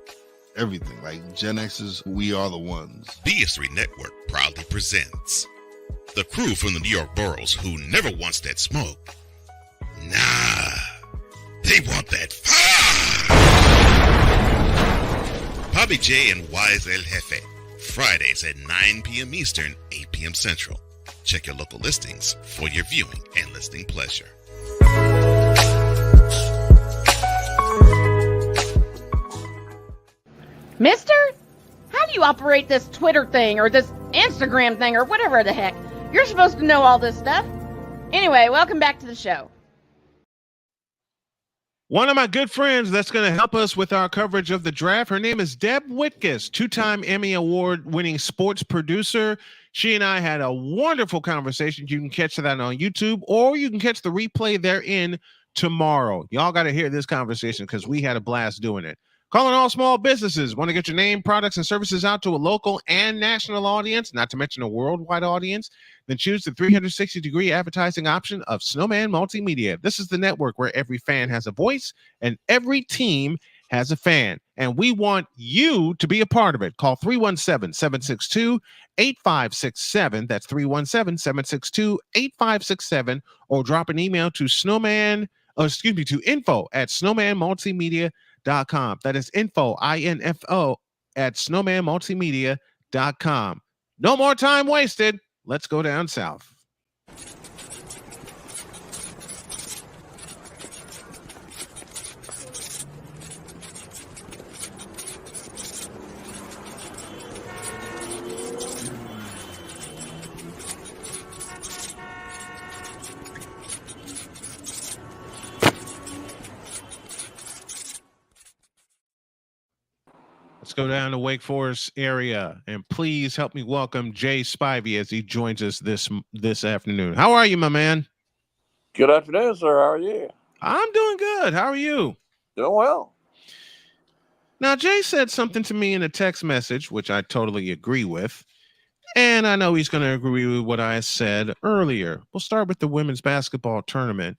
Everything. Like Gen X's, we are the ones. BS3 Network proudly presents the crew from the New York boroughs who never wants that smoke. Nah, they want that fire. Poppy J and Wise El Jefe. Fridays at 9 p.m. Eastern, 8 p.m. Central. Check your local listings for your viewing and listening pleasure. Mister, how do you operate this Twitter thing or this Instagram thing or whatever the heck? You're supposed to know all this stuff. Anyway, welcome back to the show. One of my good friends that's going to help us with our coverage of the draft. Her name is Deb Whitkus, two-time Emmy Award-winning sports producer. She and I had a wonderful conversation. You can catch that on YouTube, or you can catch the replay therein tomorrow. Y'all got to hear this conversation because we had a blast doing it. Calling all small businesses. Want to get your name, products, and services out to a local and national audience, not to mention a worldwide audience? Then choose the 360-degree advertising option of Snowman Multimedia. This is the network where every fan has a voice and every team has a fan. And we want you to be a part of it. Call 317-762-8567. That's 317-762-8567. Or drop an email to to info@snowmanmultimedia.com. That is info, I-N-F-O, at snowmanmultimedia.com. No more time wasted. Let's go down south. Let's go down to Wake Forest area, and please help me welcome Jay Spivey as he joins us this afternoon. How are you, my man? Good afternoon, sir. How are you? I'm doing good. How are you? Doing well. Now, Jay said something to me in a text message, which I totally agree with, and I know he's going to agree with what I said earlier. We'll start with the women's basketball tournament.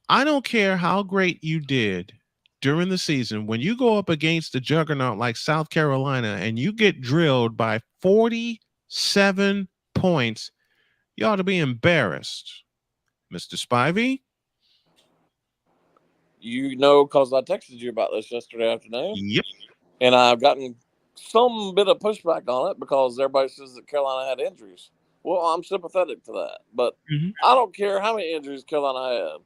I don't care how great you did during the season, when you go up against a juggernaut like South Carolina and you get drilled by 47 points, you ought to be embarrassed. Mr. Spivey? You know, because I texted you about this yesterday afternoon. Yep. And I've gotten some bit of pushback on it because everybody says that Carolina had injuries. Well, I'm sympathetic to that. But I don't care how many injuries Carolina had.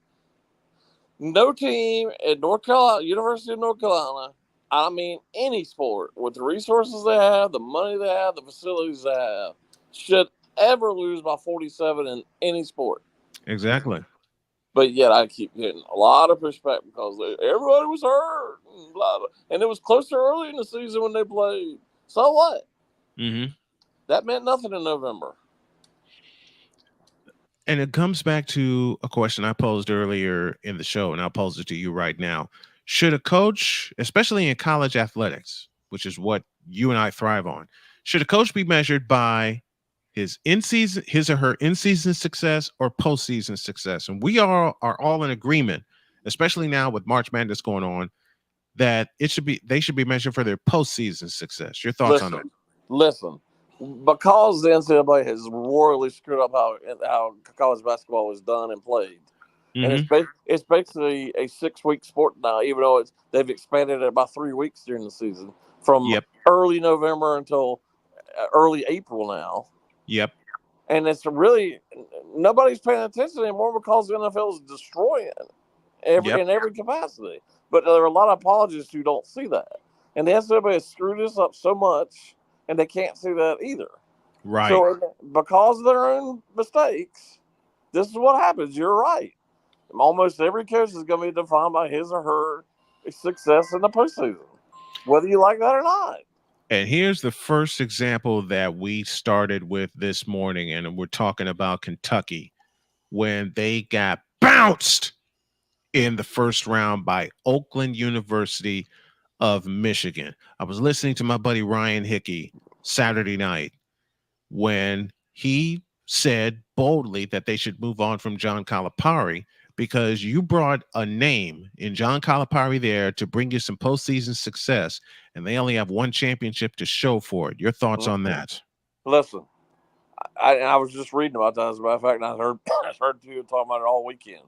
No team at North Carolina, University of North Carolina, I mean any sport, with the resources they have, the money they have, the facilities they have, should ever lose by 47 in any sport. Exactly. But yet I keep getting a lot of pushback because everybody was hurt and blah, blah. And it was closer early in the season when they played. So what? That meant nothing in November. And it comes back to a question I posed earlier in the show, and I'll pose it to you right now. Should a coach, especially in college athletics, which is what you and I thrive on, should a coach be measured by his or her in-season success or postseason success? And we are all in agreement, especially now with March Madness going on, that they should be measured for their postseason success. Your thoughts on that? Listen. Because the NCAA has royally screwed up how college basketball is done and played, and it's basically a 6-week sport now. Even though they've expanded it by 3 weeks during the season, from early November until early April now. Yep. And it's really nobody's paying attention anymore because the NFL is destroying in every capacity. But there are a lot of apologists who don't see that, and the NCAA has screwed this up so much. And they can't see that either. Right. So because of their own mistakes, this is what happens. You're right. Almost every coach is going to be defined by his or her success in the postseason, whether you like that or not. And here's the first example that we started with this morning, and we're talking about Kentucky when they got bounced in the first round by Oakland University of Michigan. I was listening to my buddy Ryan Hickey Saturday night when he said boldly that they should move on from John Calipari because you brought a name in John Calipari there to bring you some postseason success, and they only have one championship to show for it. Your thoughts on that? Listen, I was just reading about that, as a matter of fact, and I heard people talking about it all weekend.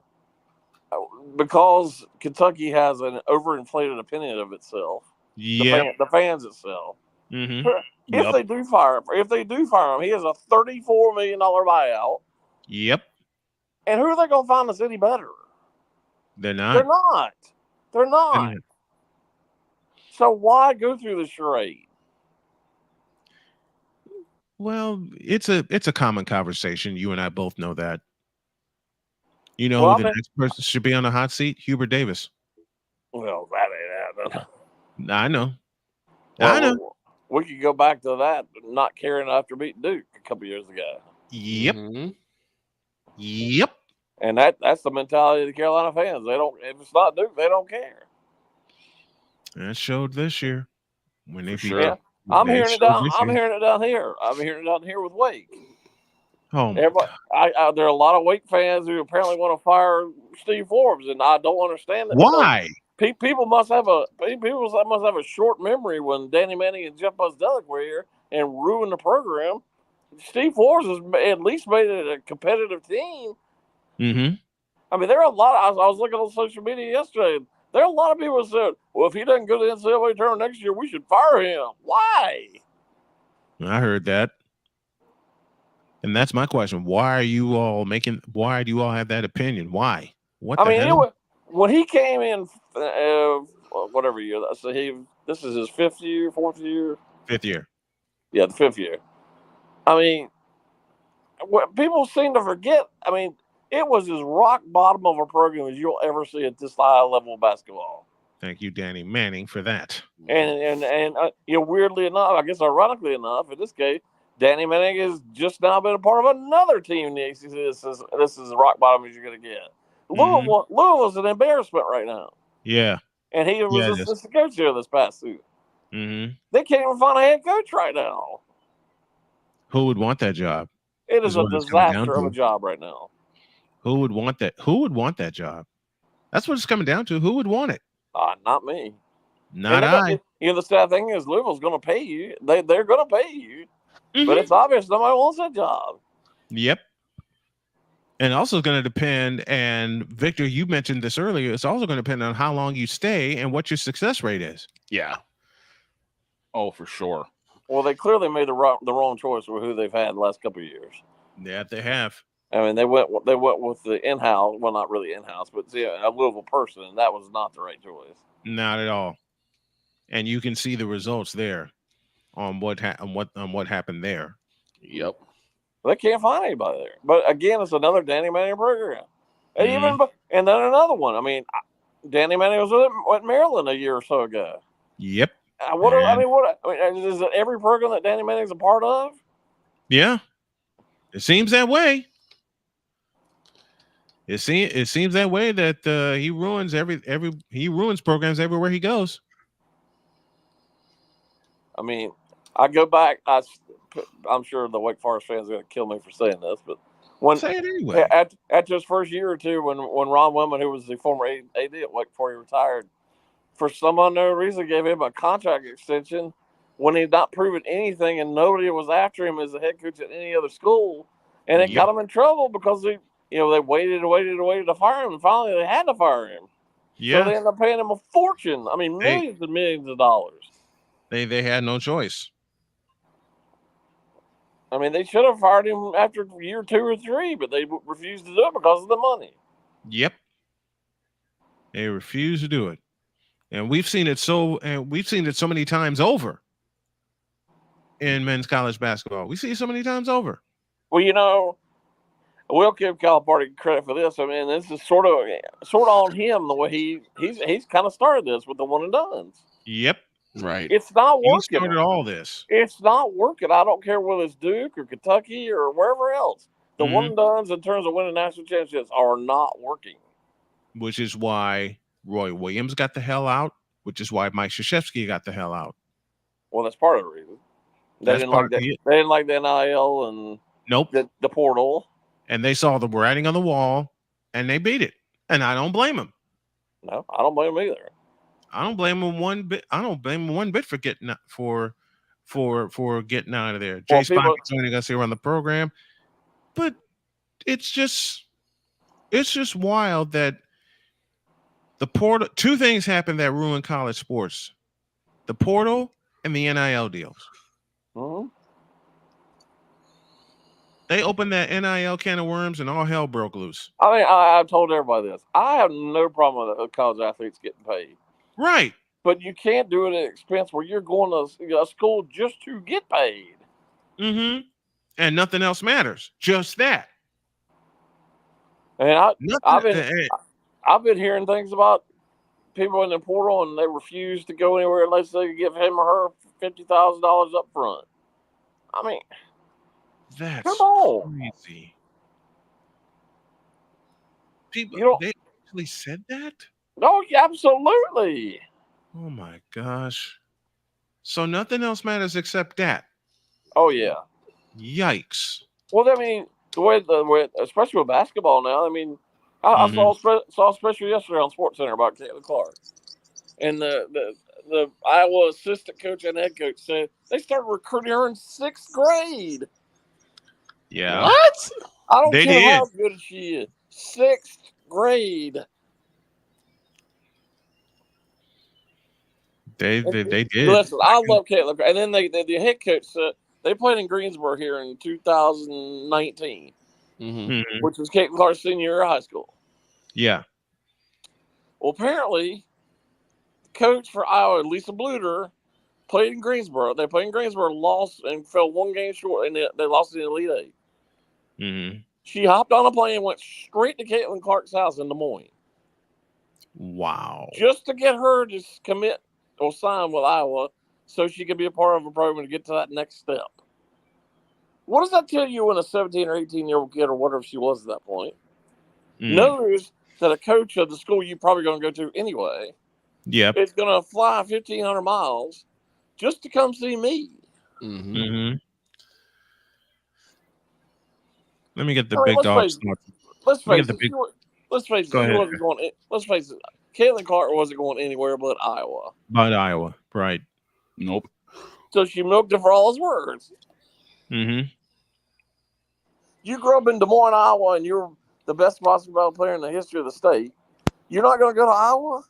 Because Kentucky has an overinflated opinion of itself. Yep. The fans itself. Mm-hmm. If they do fire him, he has a $34 million buyout. Yep. And who are they going to find that's any better? They're not. They're not. So why go through the charade? Well, it's a common conversation. You and I both know that. You know who the next person should be on the hot seat? Hubert Davis. Well, that ain't happening. I know. Well, I know. We could go back to that, not caring after beating Duke a couple years ago. Yep. Mm-hmm. Yep. And that's the mentality of the Carolina fans. They don't. If it's not Duke, they don't care. That showed this year when they beat. Yeah. I'm hearing it down here. I'm hearing it down here with Wake. Oh, there are a lot of Wake fans who apparently want to fire Steve Forbes, and I don't understand that. Why? People must have a short memory when Danny Manning and Jeff Busdelic were here and ruined the program. Steve Forbes has at least made it a competitive team. Mm-hmm. I mean, there are a lot. I was looking on social media yesterday. There are a lot of people who said, "Well, if he doesn't go to the NCAA tournament next year, we should fire him." Why? I heard that. And that's my question. Why do you all have that opinion? Why? What the hell? When he came in, whatever year, so this is his fourth year? Fifth year. Yeah, the fifth year. I mean, what people seem to forget, I mean, it was as rock bottom of a program as you'll ever see at this high level of basketball. Thank you, Danny Manning, for that. And weirdly enough, I guess ironically enough, in this case, Danny Manning has just now been a part of another team in the ACC. This is rock bottom as you're going to get. Louisville's an embarrassment right now. Yeah. And he was assistant coach here this past season. Mm-hmm. They can't even find a head coach right now. Who would want that job? It is a disaster of a job right now. Who would want that? Who would want that job? That's what it's coming down to. Who would want it? Not me. Not I. The sad thing is Louisville's going to pay you. They're going to pay you. Mm-hmm. But it's obvious nobody wants that job. Yep. And also going to depend, and Victor, you mentioned this earlier, it's also going to depend on how long you stay and what your success rate is. Yeah. Oh, for sure. Well, they clearly made the wrong choice with who they've had the last couple of years. Yeah, they have. I mean, they went with the in-house, well, not really in-house, but a Louisville person, and that was not the right choice. Not at all. And you can see the results there on what happened there. Yep. They can't find anybody there. But again, it's another Danny Manning program. And and then another one. I mean, Danny Manning was at Maryland a year or so ago. Yep. Is it every program that Danny Manning's a part of? Yeah. It seems that way. It seems that way that he ruins programs everywhere he goes. I mean, I go back. I'm sure the Wake Forest fans are going to kill me for saying this, but say it anyway. After his first year or two, when Ron Wellman, who was the former AD at Wake before he retired, for some unknown reason gave him a contract extension when he'd not proven anything, and nobody was after him as a head coach at any other school, and it got him in trouble because they waited to fire him, and finally they had to fire him. Yeah. So they ended up paying him a fortune. I mean, millions and millions of dollars. They had no choice. I mean, they should have fired him after year 2 or 3, but they refused to do it because of the money. Yep. They refused to do it. And we've seen it so many times over in men's college basketball. We see it so many times over. Well, we'll give Calipari credit for this. I mean, this is sort of on him the way he's kind of started this with the one and dones. Yep. Right. It's not You working. started all this. It's not working. I don't care whether it's Duke or Kentucky or wherever else. The one and dones in terms of winning national championships are not working. Which is why Roy Williams got the hell out. Which is why Mike Krzyzewski got the hell out. Well, that's part of the reason. They didn't like that. They didn't like the NIL and the portal. And they saw the writing on the wall, and they beat it. And I don't blame them. No, I don't blame them either. I don't blame them one bit. I don't blame them one bit for getting out, for getting out of there. Jay Spock joining us here on the program, but it's just wild that the portal. Two things happened that ruined college sports: the portal and the NIL deals. Mm-hmm. They opened that NIL can of worms, and all hell broke loose. I mean, I've told everybody this. I have no problem with college athletes getting paid. Right. But you can't do it at expense where you're going to a school just to get paid. Mm-hmm. And nothing else matters. Just that. And I've been hearing things about people in the portal, and they refuse to go anywhere unless they give him or her $50,000 up front. I mean, that's come on. Crazy. People, they actually said that? No, absolutely. Oh my gosh. So nothing else matters except that. Oh yeah. Yikes. Well, I mean, the way especially with basketball now. I mean, I saw especially yesterday on SportsCenter about Caitlin Clark, and the Iowa assistant coach and head coach said they started recruiting her in 6th grade. Yeah. What? I don't care how good she is. 6th grade. They did. Listen, I love Caitlin, and then the head coach said they played in Greensboro here in 2019, which was Caitlin Clark's senior year of high school. Yeah. Well, apparently, the coach for Iowa, Lisa Bluter, played in Greensboro. They played in Greensboro, lost, and fell 1 game short, and they lost in the Elite Eight. Mm-hmm. She hopped on a plane and went straight to Caitlin Clark's house in Des Moines. Wow. Just to get her to commit or sign with Iowa so she could be a part of a program to get to that next step. What does that tell you when a 17 or 18-year-old kid or whatever she was at that point knows that a coach of the school you're probably going to go to anyway is going to fly 1,500 miles just to come see me? Mm-hmm. Let me get the big dogs. Let's face it. Let's face it. Caitlin Clark wasn't going anywhere but Iowa. But Iowa, right? Nope. So she milked it for all his words. Mm-hmm. You grew up in Des Moines, Iowa, and you're the best basketball player in the history of the state. You're not going to go to Iowa?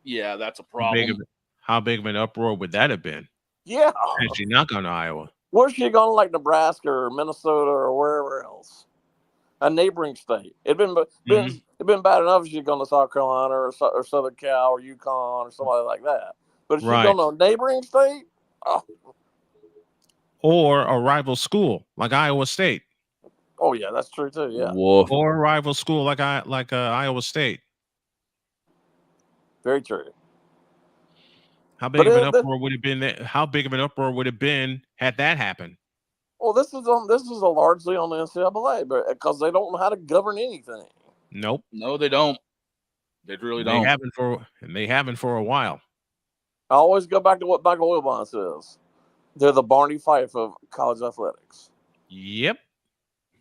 Yeah, that's a problem. How big of an uproar would that have been? Yeah. Had she not gone to Iowa? Where's she going, like Nebraska or Minnesota or wherever else? A neighboring state. It'd been bad enough if she'd gone to South Carolina or Southern Cal or UConn or somebody like that. But if she'd gone to a neighboring state, or a rival school like Iowa State. Oh yeah, that's true too. Yeah. Woof. Or a rival school like Iowa State. Very true. How big of an uproar would have been? How big of an uproar would have been had that happened? Well, this is largely on the NCAA, but because they don't know how to govern anything. Nope. No, they don't. They really don't. They haven't for a while. I always go back to what Michael Wilbon says. They're the Barney Fife of college athletics. Yep.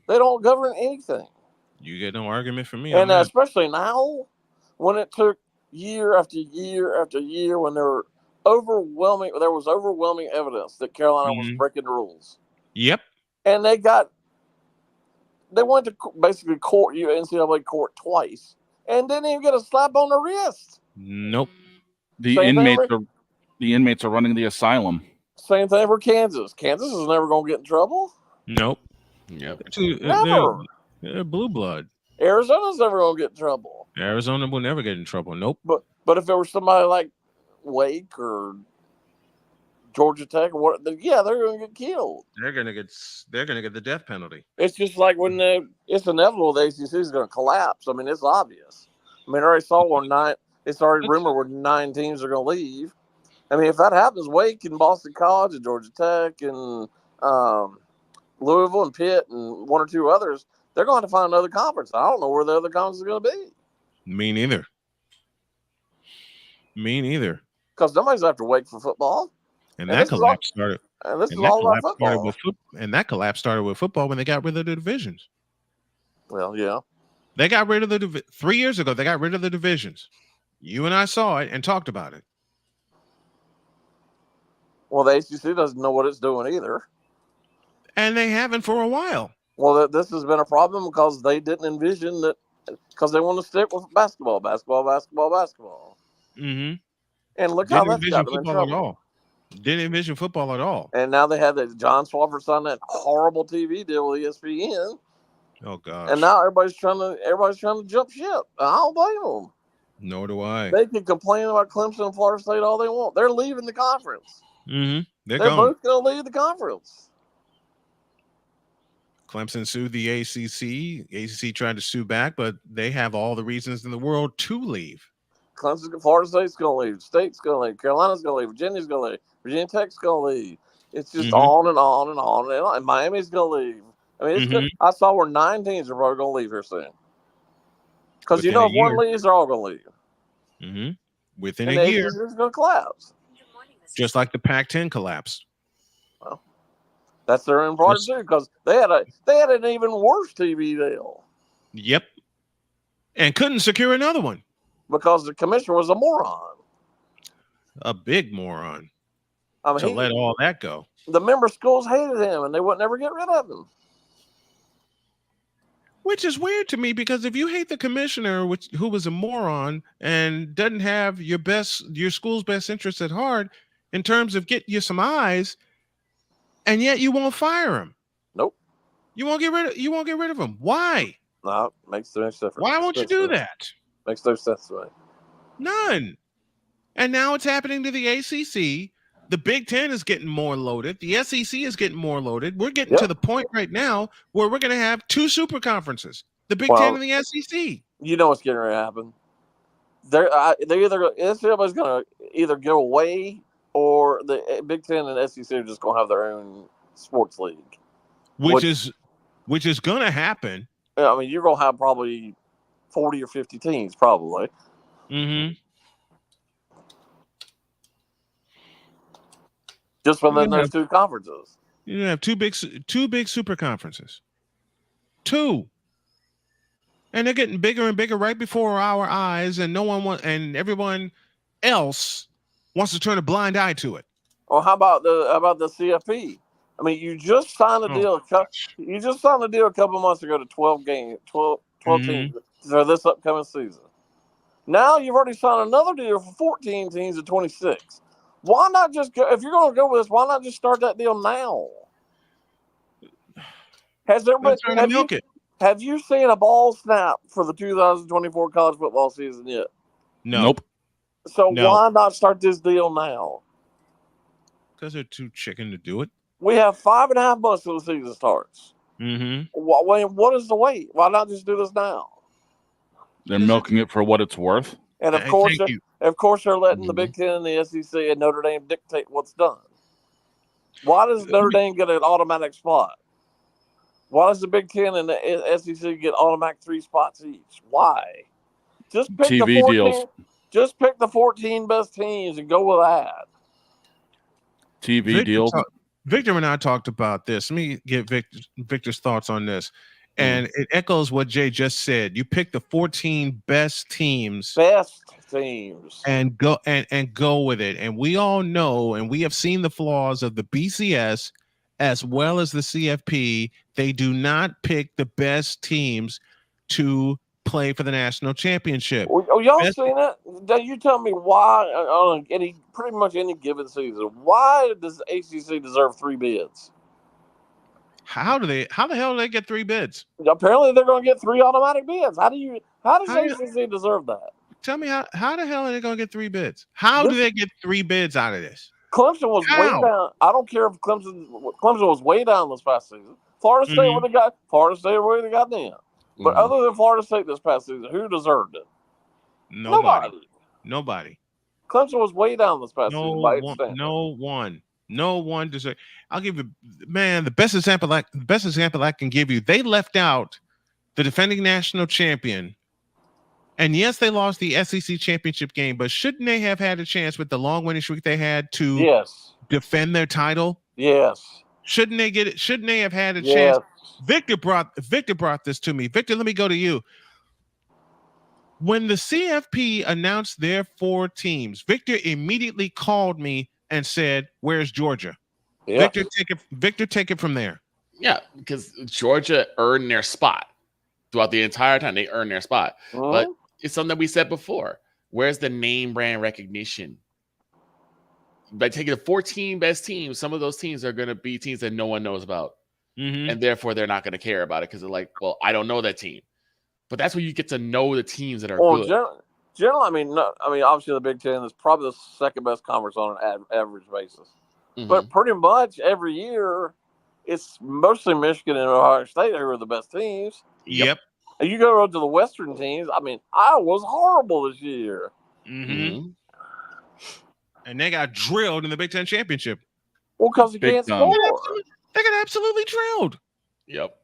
They don't govern anything. You get no argument from me. And especially now, when it took year after year after year, when there was overwhelming evidence that Carolina was breaking the rules. Yep. And they went to basically court, NCAA court twice, and didn't even get a slap on the wrist. Nope. The inmates are running the asylum. Same thing for Kansas. Kansas is never going to get in trouble. Nope. Yep. Never. They're blue blood. Arizona's never going to get in trouble. Arizona will never get in trouble. Nope. But if there was somebody like Wake or Georgia Tech or what, they're going to get killed. They're going to get the death penalty. It's just like when it's inevitable the ACC is going to collapse. I mean, it's obvious. I mean, I already saw where It's already rumored where 9 teams are going to leave. I mean, if that happens, Wake and Boston College and Georgia Tech and Louisville and Pitt and 1 or 2 others, they're going to have to find another conference. I don't know where the other conference is going to be. Me neither. Because nobody's after Wake for football. And that collapse started. And this is all about football. And that collapse started with football when they got rid of the divisions. Well, yeah. They got rid of 3 years ago. They got rid of the divisions. You and I saw it and talked about it. Well, the ACC doesn't know what it's doing either. And they haven't for a while. Well, this has been a problem because they didn't envision that, because they want to stick with basketball. Mm-hmm. And look how that's got them in trouble. Didn't envision football at all. And now they have that John Swofford signed that horrible TV deal with ESPN. Oh gosh. And now everybody's trying to jump ship. I don't blame them. Nor do I. They can complain about Clemson and Florida State all they want. They're leaving the conference. Mm-hmm. They're both going to leave the conference. Clemson sued the ACC. ACC tried to sue back, but they have all the reasons in the world to leave. Clemson, Florida State's going to leave. State's going to leave. Carolina's going to leave. Virginia's going to leave. Virginia Tech's going to leave. It's just on and on and on and on. And Miami's going to leave. I mean, it's good. I saw where 9 teams are probably going to leave here soon. Because if one leaves, they're all going to leave. Mm-hmm. Within a year, it's going to collapse. Just like the Pac-10 collapsed. Well, that's their own part too, because they had an even worse TV deal. Yep. And couldn't secure another one because the commissioner was a moron. A big moron. I mean, to let all that go. The member schools hated him, and they would never get rid of him. Which is weird to me, because if you hate the commissioner, who was a moron and doesn't have your school's best interests at heart in terms of getting you some eyes, and yet you won't fire him. Nope. You won't get rid of him. Why? No, makes no sense. Why won't you do that? Makes no sense to me. None. And now it's happening to the ACC. The Big Ten is getting more loaded. The SEC is getting more loaded. We're getting to the point right now where we're going to have 2 super conferences, the Big Ten and the SEC. You know what's getting ready to happen. Everybody's going to either go away, or the Big Ten and SEC are just going to have their own sports league. Which is going to happen. I mean, you're going to have probably 40 or 50 teams, probably. Mm-hmm. Just within those 2 conferences. You have two big super conferences. 2. And they're getting bigger and bigger right before our eyes, and and everyone else wants to turn a blind eye to it. Well, how about the CFP? I mean, you just signed a deal. You just signed a deal a couple months ago to 12 teams for this upcoming season. Now you've already signed another deal for 14 teams to 26. Why not just go? If you're going to go with this, why not just start that deal now? Have you seen a ball snap for the 2024 college football season yet? No. Nope. So why not start this deal now? Because they're too chicken to do it. We have 5.5 months till the season starts. Mm-hmm. What is the wait? Why not just do this now? They're milking it for what it's worth. And of course, they're letting the Big Ten and the SEC and Notre Dame dictate what's done. Why does Notre Dame get an automatic spot? Why does the Big Ten and the SEC get automatic 3 spots each? Why? Just pick TV the 14, deals. Just pick the 14 best teams and go with that. TV deals. Victor and I talked about this. Let me get Victor's thoughts on this. And it echoes what Jay just said. You pick the 14 best teams. And go with it. And we all know, and we have seen the flaws of the BCS as well as the CFP. They do not pick the best teams to play for the national championship. Y'all seen it? You tell me why on pretty much any given season. Why does the ACC deserve 3 bids? How the hell do they get 3 bids? Apparently, they're going to get 3 automatic bids. How does ACC deserve that? Tell me how the hell are they going to get 3 bids? How do they get 3 bids out of this? Clemson was way down. I don't care if Clemson was way down this past season. Florida State would have got them. But other than Florida State this past season, who deserved it? Nobody. Nobody. Clemson was way down this past No season by one. extent. No one deserves. I'll give you, man, the best example I can give you. They left out the defending national champion. And yes, they lost the SEC championship game, but shouldn't they have had a chance with the long winning streak they had to defend their title? Yes. Shouldn't they get it? Shouldn't they have had a Yes. chance? Victor brought this to me. Victor, let me go to you. When the CFP announced their 4 teams, Victor immediately called me and said, "Where's Georgia?" Yeah. Victor, take it from there. Yeah, because Georgia earned their spot throughout the entire time. They earned their spot. But it's something that we said before. Where's the name brand recognition? By taking the 14 best teams, some of those teams are going to be teams that no one knows about. And therefore, they're not going to care about it because they're like, well, I don't know that team. But that's where you get to know the teams that are good. Generally, I mean, obviously the Big Ten is probably the second best conference on an average basis. But pretty much every year, it's mostly Michigan and Ohio State who are the best teams. Yep. And you go to the Western teams. I mean, Iowa's horrible this year. And they got drilled in the Big Ten championship. Well, because they can't score. They got absolutely drilled. Yep.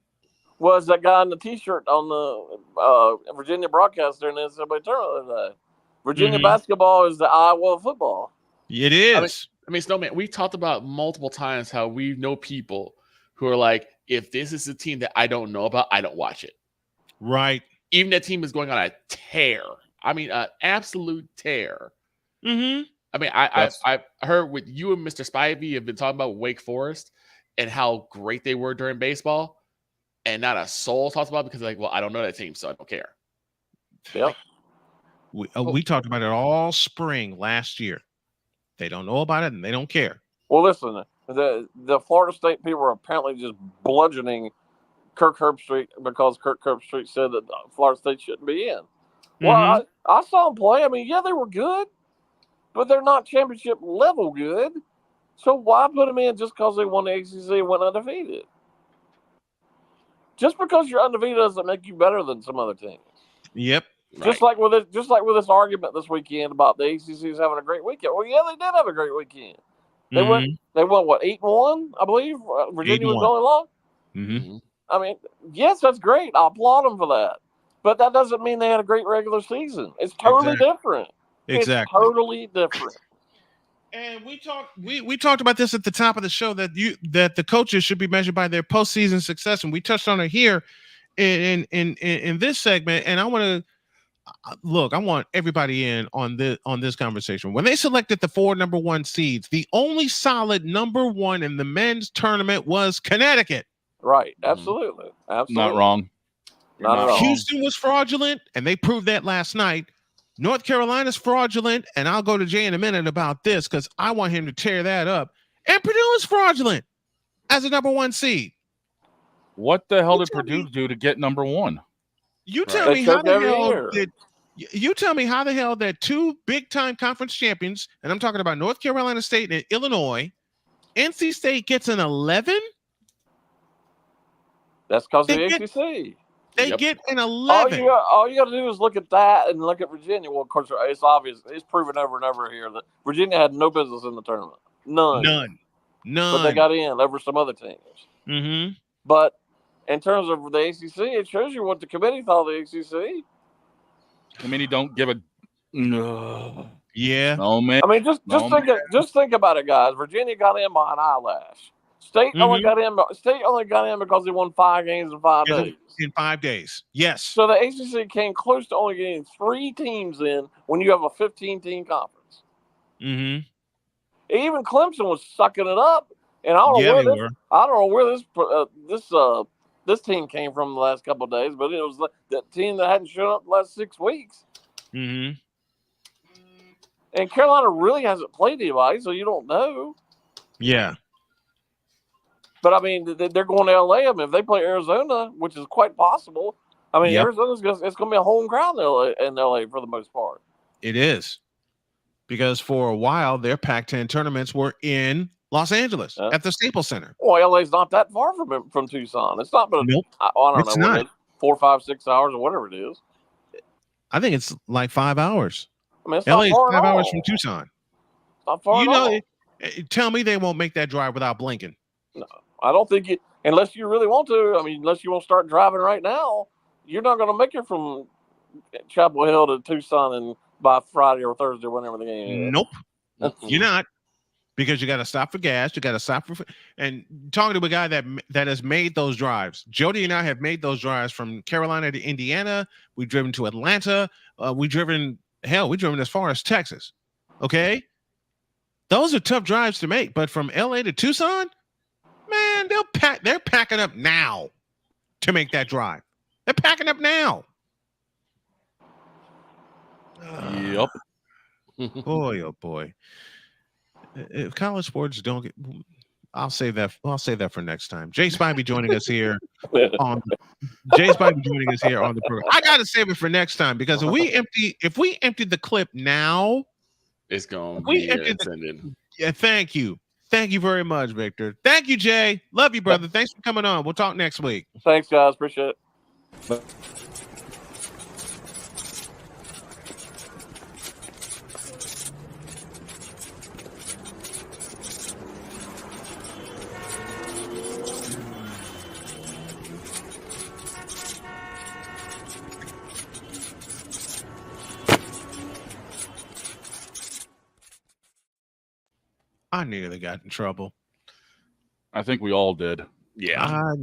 Was that guy in the T-shirt on the Virginia broadcaster in the NCAA tournament the other day? Virginia basketball is the Iowa football. It is. I mean, Snowman, we talked about multiple times how we know people who are like, if this is a team that I don't know about, I don't watch it. Right. Even that team is going on a tear. I mean, an absolute tear. I mean, I heard with you and Mr. Spivey have been talking about Wake Forest and how great they were during baseball. And not a soul talks about it because, like, well, I don't know that team, so I don't care. Yep. We talked about it all spring last year. They don't know about it and they don't care. Well, listen, the Florida State people are apparently just bludgeoning Kirk Herbstreit because Kirk Herbstreit said that Florida State shouldn't be in. Well, I saw them play. I mean, yeah, they were good, but they're not championship level good. So why put them in just because they won the ACC and went undefeated? Just because you're undefeated doesn't make you better than some other teams. Yep. Just like with this argument this weekend about the ACC's having a great weekend. Well, yeah, they did have a great weekend. They went what, 8-1, I believe. Virginia was the only loss. I mean, yes, that's great. I applaud them for that. But that doesn't mean they had a great regular season. It's totally different. Exactly. It's totally different. And we talked about this at the top of the show that the coaches should be measured by their postseason success, and we touched on it here in this segment. And I want everybody in on this conversation. When they selected the 4 number 1 seeds, the only solid number 1 in the men's tournament was Connecticut. Right. Absolutely. Not wrong. Not at all. Houston was fraudulent, and they proved that last night. North Carolina's fraudulent, and I'll go to Jay in a minute about this because I want him to tear that up. And Purdue is fraudulent as a number 1 seed. What the hell did Purdue do to get number 1? You tell me how the hell you tell me how the hell that 2 big-time conference champions, and I'm talking about North Carolina State and Illinois, NC State gets an 11? That's because of the ACC. They get an 11. All you got to do is look at that and look at Virginia. Well, of course, it's obvious. It's proven over and over here that Virginia had no business in the tournament. None. But they got in over some other teams. But in terms of the ACC, it shows you what the committee thought of the ACC. Committee don't give a. Yeah. No, man. I mean, just think about it, guys. Virginia got in by an eyelash. State only got in. State only got in because they won 5 games in 5 days. In 5 days, yes. So the ACC came close to only getting 3 teams in when you have a 15-team conference. Even Clemson was sucking it up, and I don't know where this team came from the last couple of days, but it was that team that hadn't shown up the last 6 weeks. And Carolina really hasn't played anybody, so you don't know. Yeah. But, I mean, they're going to L.A. I mean, if they play Arizona, which is quite possible, I mean, Arizona's it's going to be a home crowd in L.A. for the most part. It is. Because for a while, their Pac-10 tournaments were in Los Angeles at the Staples Center. Well, L.A.'s not that far from Tucson. It's not, but I don't know, 4, 5, 6 hours or whatever it is. I think it's like 5 hours. I mean, it's LA not is far 5 at hours all. from Tucson. It's not far You at know, all. tell me they won't make that drive without blinking. No, I don't think it. Unless you really want to. I mean, unless you want to start driving right now, you're not going to make it from Chapel Hill to Tucson and by Friday or Thursday, whenever the game is. Nope, you're not, because you got to stop for gas. You got to stop for, and talking to a guy that has made those drives. Jody and I have made those drives from Carolina to Indiana. We've driven to Atlanta. We've driven as far as Texas. Okay, those are tough drives to make. But from LA to Tucson, man, they're packing up now to make that drive. They're packing up now. Yep. Boy, oh boy. If college sports don't get, I'll save that for next time. Jay Spivey joining us here on the program. I gotta save it for next time, because if we empty the clip now, it's gonna be intended. Yeah, thank you very much, Victor. Thank you, Jay. Love you, brother. Thanks for coming on. We'll talk next week. Thanks, guys. Appreciate it. I nearly got in trouble. I think we all did. Yeah. I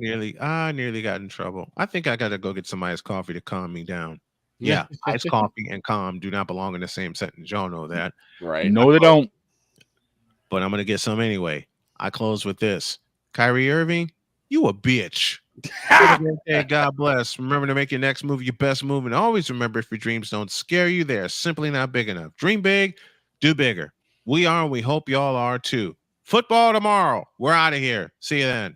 nearly got in trouble. I think I got to go get some iced coffee to calm me down. Yeah, iced coffee and calm do not belong in the same sentence. Y'all know that. Right. No, they don't. But I'm going to get some anyway. I close with this. Kyrie Irving, you a bitch. Hey, God bless. Remember to make your next move your best move. And always remember, if your dreams don't scare you, they are simply not big enough. Dream big, do bigger. We are, and we hope y'all are too. Football tomorrow. We're out of here. See you then.